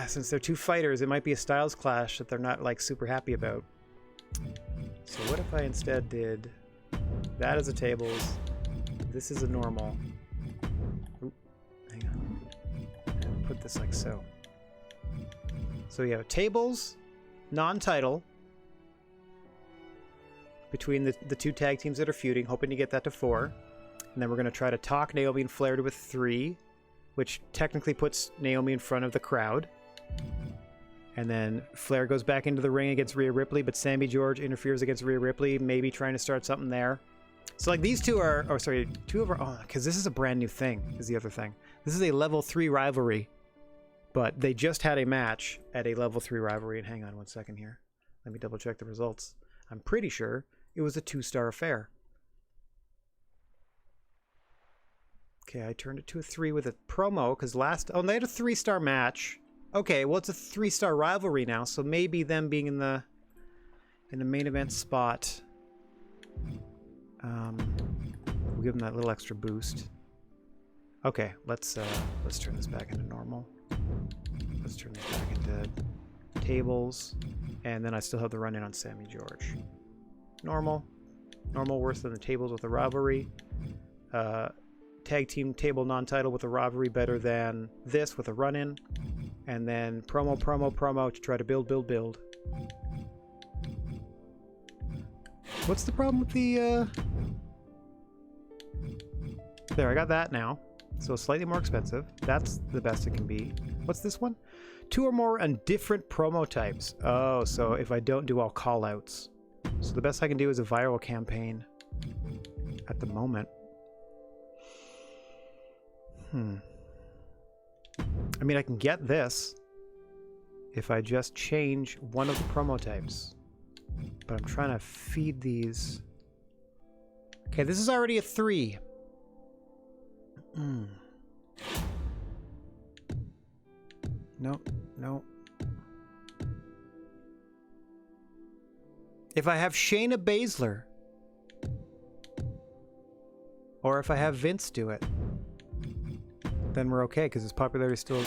Since they're two fighters, it might be a styles clash that they're not like super happy about. So what if I instead did that as a tables, this is a normal. Oop, hang on. And put this like so. So you have tables, non-title, between the two tag teams that are feuding, hoping to get that to 4. And then we're going to try to talk Naomi and Flair to a 3, which technically puts Naomi in front of the crowd. And then Flair goes back into the ring against Rhea Ripley, but Sammy George interferes against Rhea Ripley, maybe trying to start something there. So like these two are, oh sorry, two of our, oh, because this is a brand new thing, is the other thing. This is a level 3 rivalry, but they just had a match at a level 3 rivalry. And hang on one second here. Let me double check the results. I'm pretty sure it was a 2-star affair. Okay, I turned it to a 3 with a promo, because last... Oh, they had a 3-star match. Okay, well, it's a 3-star rivalry now, so maybe them being in the main event spot... we'll give them that little extra boost. Okay, let's turn this back into normal. Let's turn this back into tables. And then I still have the run-in on Sammy George. Normal. Normal worse than the tables with a rivalry. Tag team table non-title with a rivalry better than this with a run-in. And then promo to try to build. What's the problem with the... There, I got that now. So slightly more expensive. That's the best it can be. What's this one? 2 or more on different promo types. Oh, so if I don't do all call-outs. So the best I can do is a viral campaign at the moment. I mean, I can get this if I just change one of the promo types. But I'm trying to feed these. Okay, this is already a 3. No. If I have Shayna Baszler, or if I have Vince do it, then we're okay, because his popularity is still...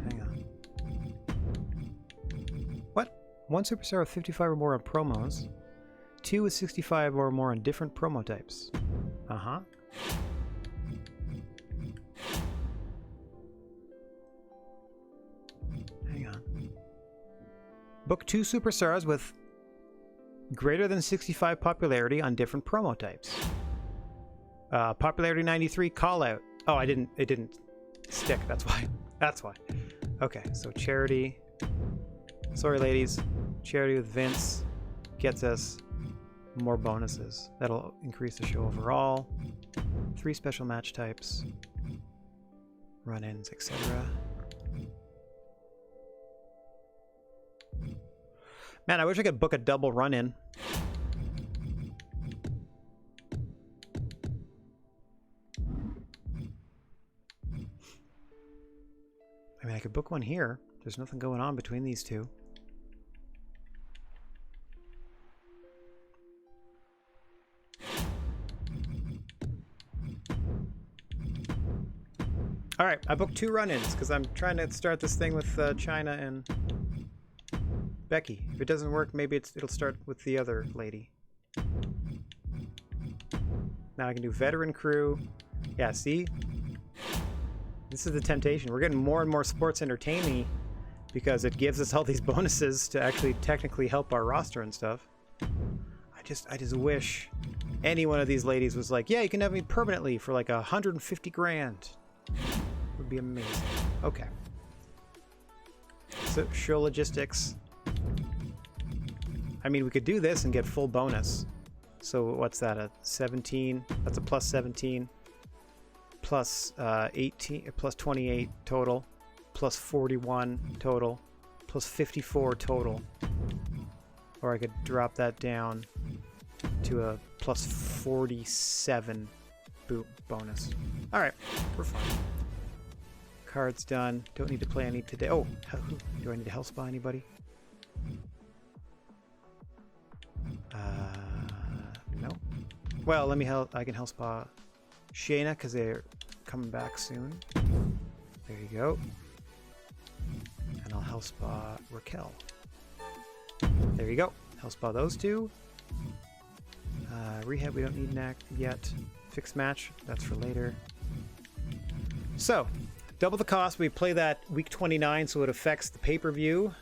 Hang on. What? 1 superstar with 55 or more on promos. 2 with 65 or more on different promo types. Uh-huh. Hang on. Book 2 superstars with greater than 65 popularity on different promo types. Popularity 93, call out. Oh, it didn't stick, that's why. Okay, so charity. Sorry, ladies. Charity with Vince gets us more bonuses. That'll increase the show overall. 3 special match types. Run-ins, etc. Man, I wish I could book a double run-in. I mean, I could book one here. There's nothing going on between these two. All right, I booked 2 run-ins because I'm trying to start this thing with Chyna and Becky. If it doesn't work, maybe it'll start with the other lady. Now I can do veteran crew. Yeah, see? This is the temptation. We're getting more and more sports entertaining because it gives us all these bonuses to actually technically help our roster and stuff. I just wish any one of these ladies was like, yeah, you can have me permanently for like 150 grand. Would be amazing. Okay. So show logistics. I mean, we could do this and get full bonus. So what's that? A 17? That's a plus 17. Plus 18, plus 28 total. Plus 41 total. Plus 54 total. Or I could drop that down to a plus 47 bonus. Alright, we're fine. Cards done. Don't need to play any today. Oh, do I need to health spa anybody? No. Well, let me I can health spa Shayna because they're coming back soon. There you go. And I'll health spa Raquel. There you go. Health spa those two. Rehab we don't need yet. Fixed match, that's for later. So, double the cost. We play that week 29, so it affects the pay-per-view.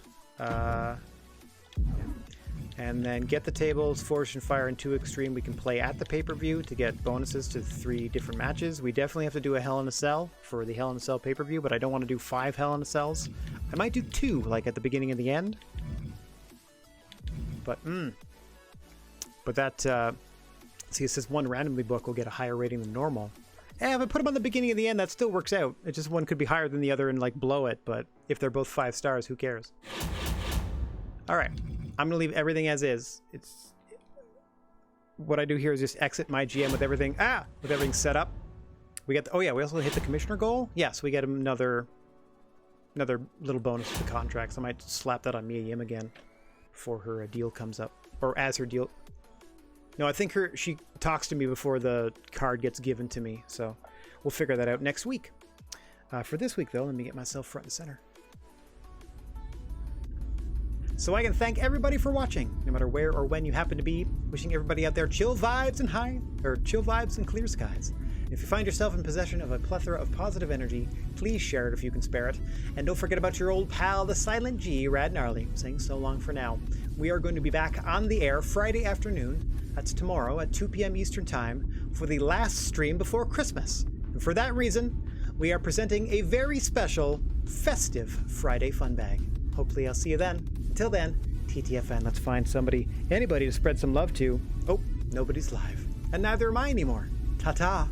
And then get the tables, Forged in Fire and 2 Extreme. We can play at the pay-per-view to get bonuses to 3 different matches. We definitely have to do a Hell in a Cell for the Hell in a Cell pay-per-view, but I don't want to do 5 Hell in a Cells. I might do 2, like at the beginning and the end. But that, see, it says 1 randomly book will get a higher rating than normal. If I put them on the beginning and the end, that still works out. It just one could be higher than the other and like blow it, but if they're both 5 stars, who cares? All right, I'm gonna leave everything as is. It's what I do here is just exit my GM with everything set up. We get oh yeah, we also hit the commissioner goal. Yes, we get another little bonus to the contracts. I might slap that on Mia Yim again before her deal comes up, or as her deal. No, I think she talks to me before the card gets given to me, so we'll figure that out next week. For this week, though, let me get myself front and center. So I can thank everybody for watching, no matter where or when you happen to be. Wishing everybody out there chill vibes and clear skies. And if you find yourself in possession of a plethora of positive energy, please share it if you can spare it. And don't forget about your old pal, the Silent G, Rad Gnarly, saying so long for now. We are going to be back on the air Friday afternoon. That's tomorrow at 2 p.m. Eastern Time for the last stream before Christmas. And for that reason, we are presenting a very special, festive Friday fun bag. Hopefully I'll see you then. Until then, TTFN, let's find anybody to spread some love to. Oh, nobody's live. And neither am I anymore. Ta-ta.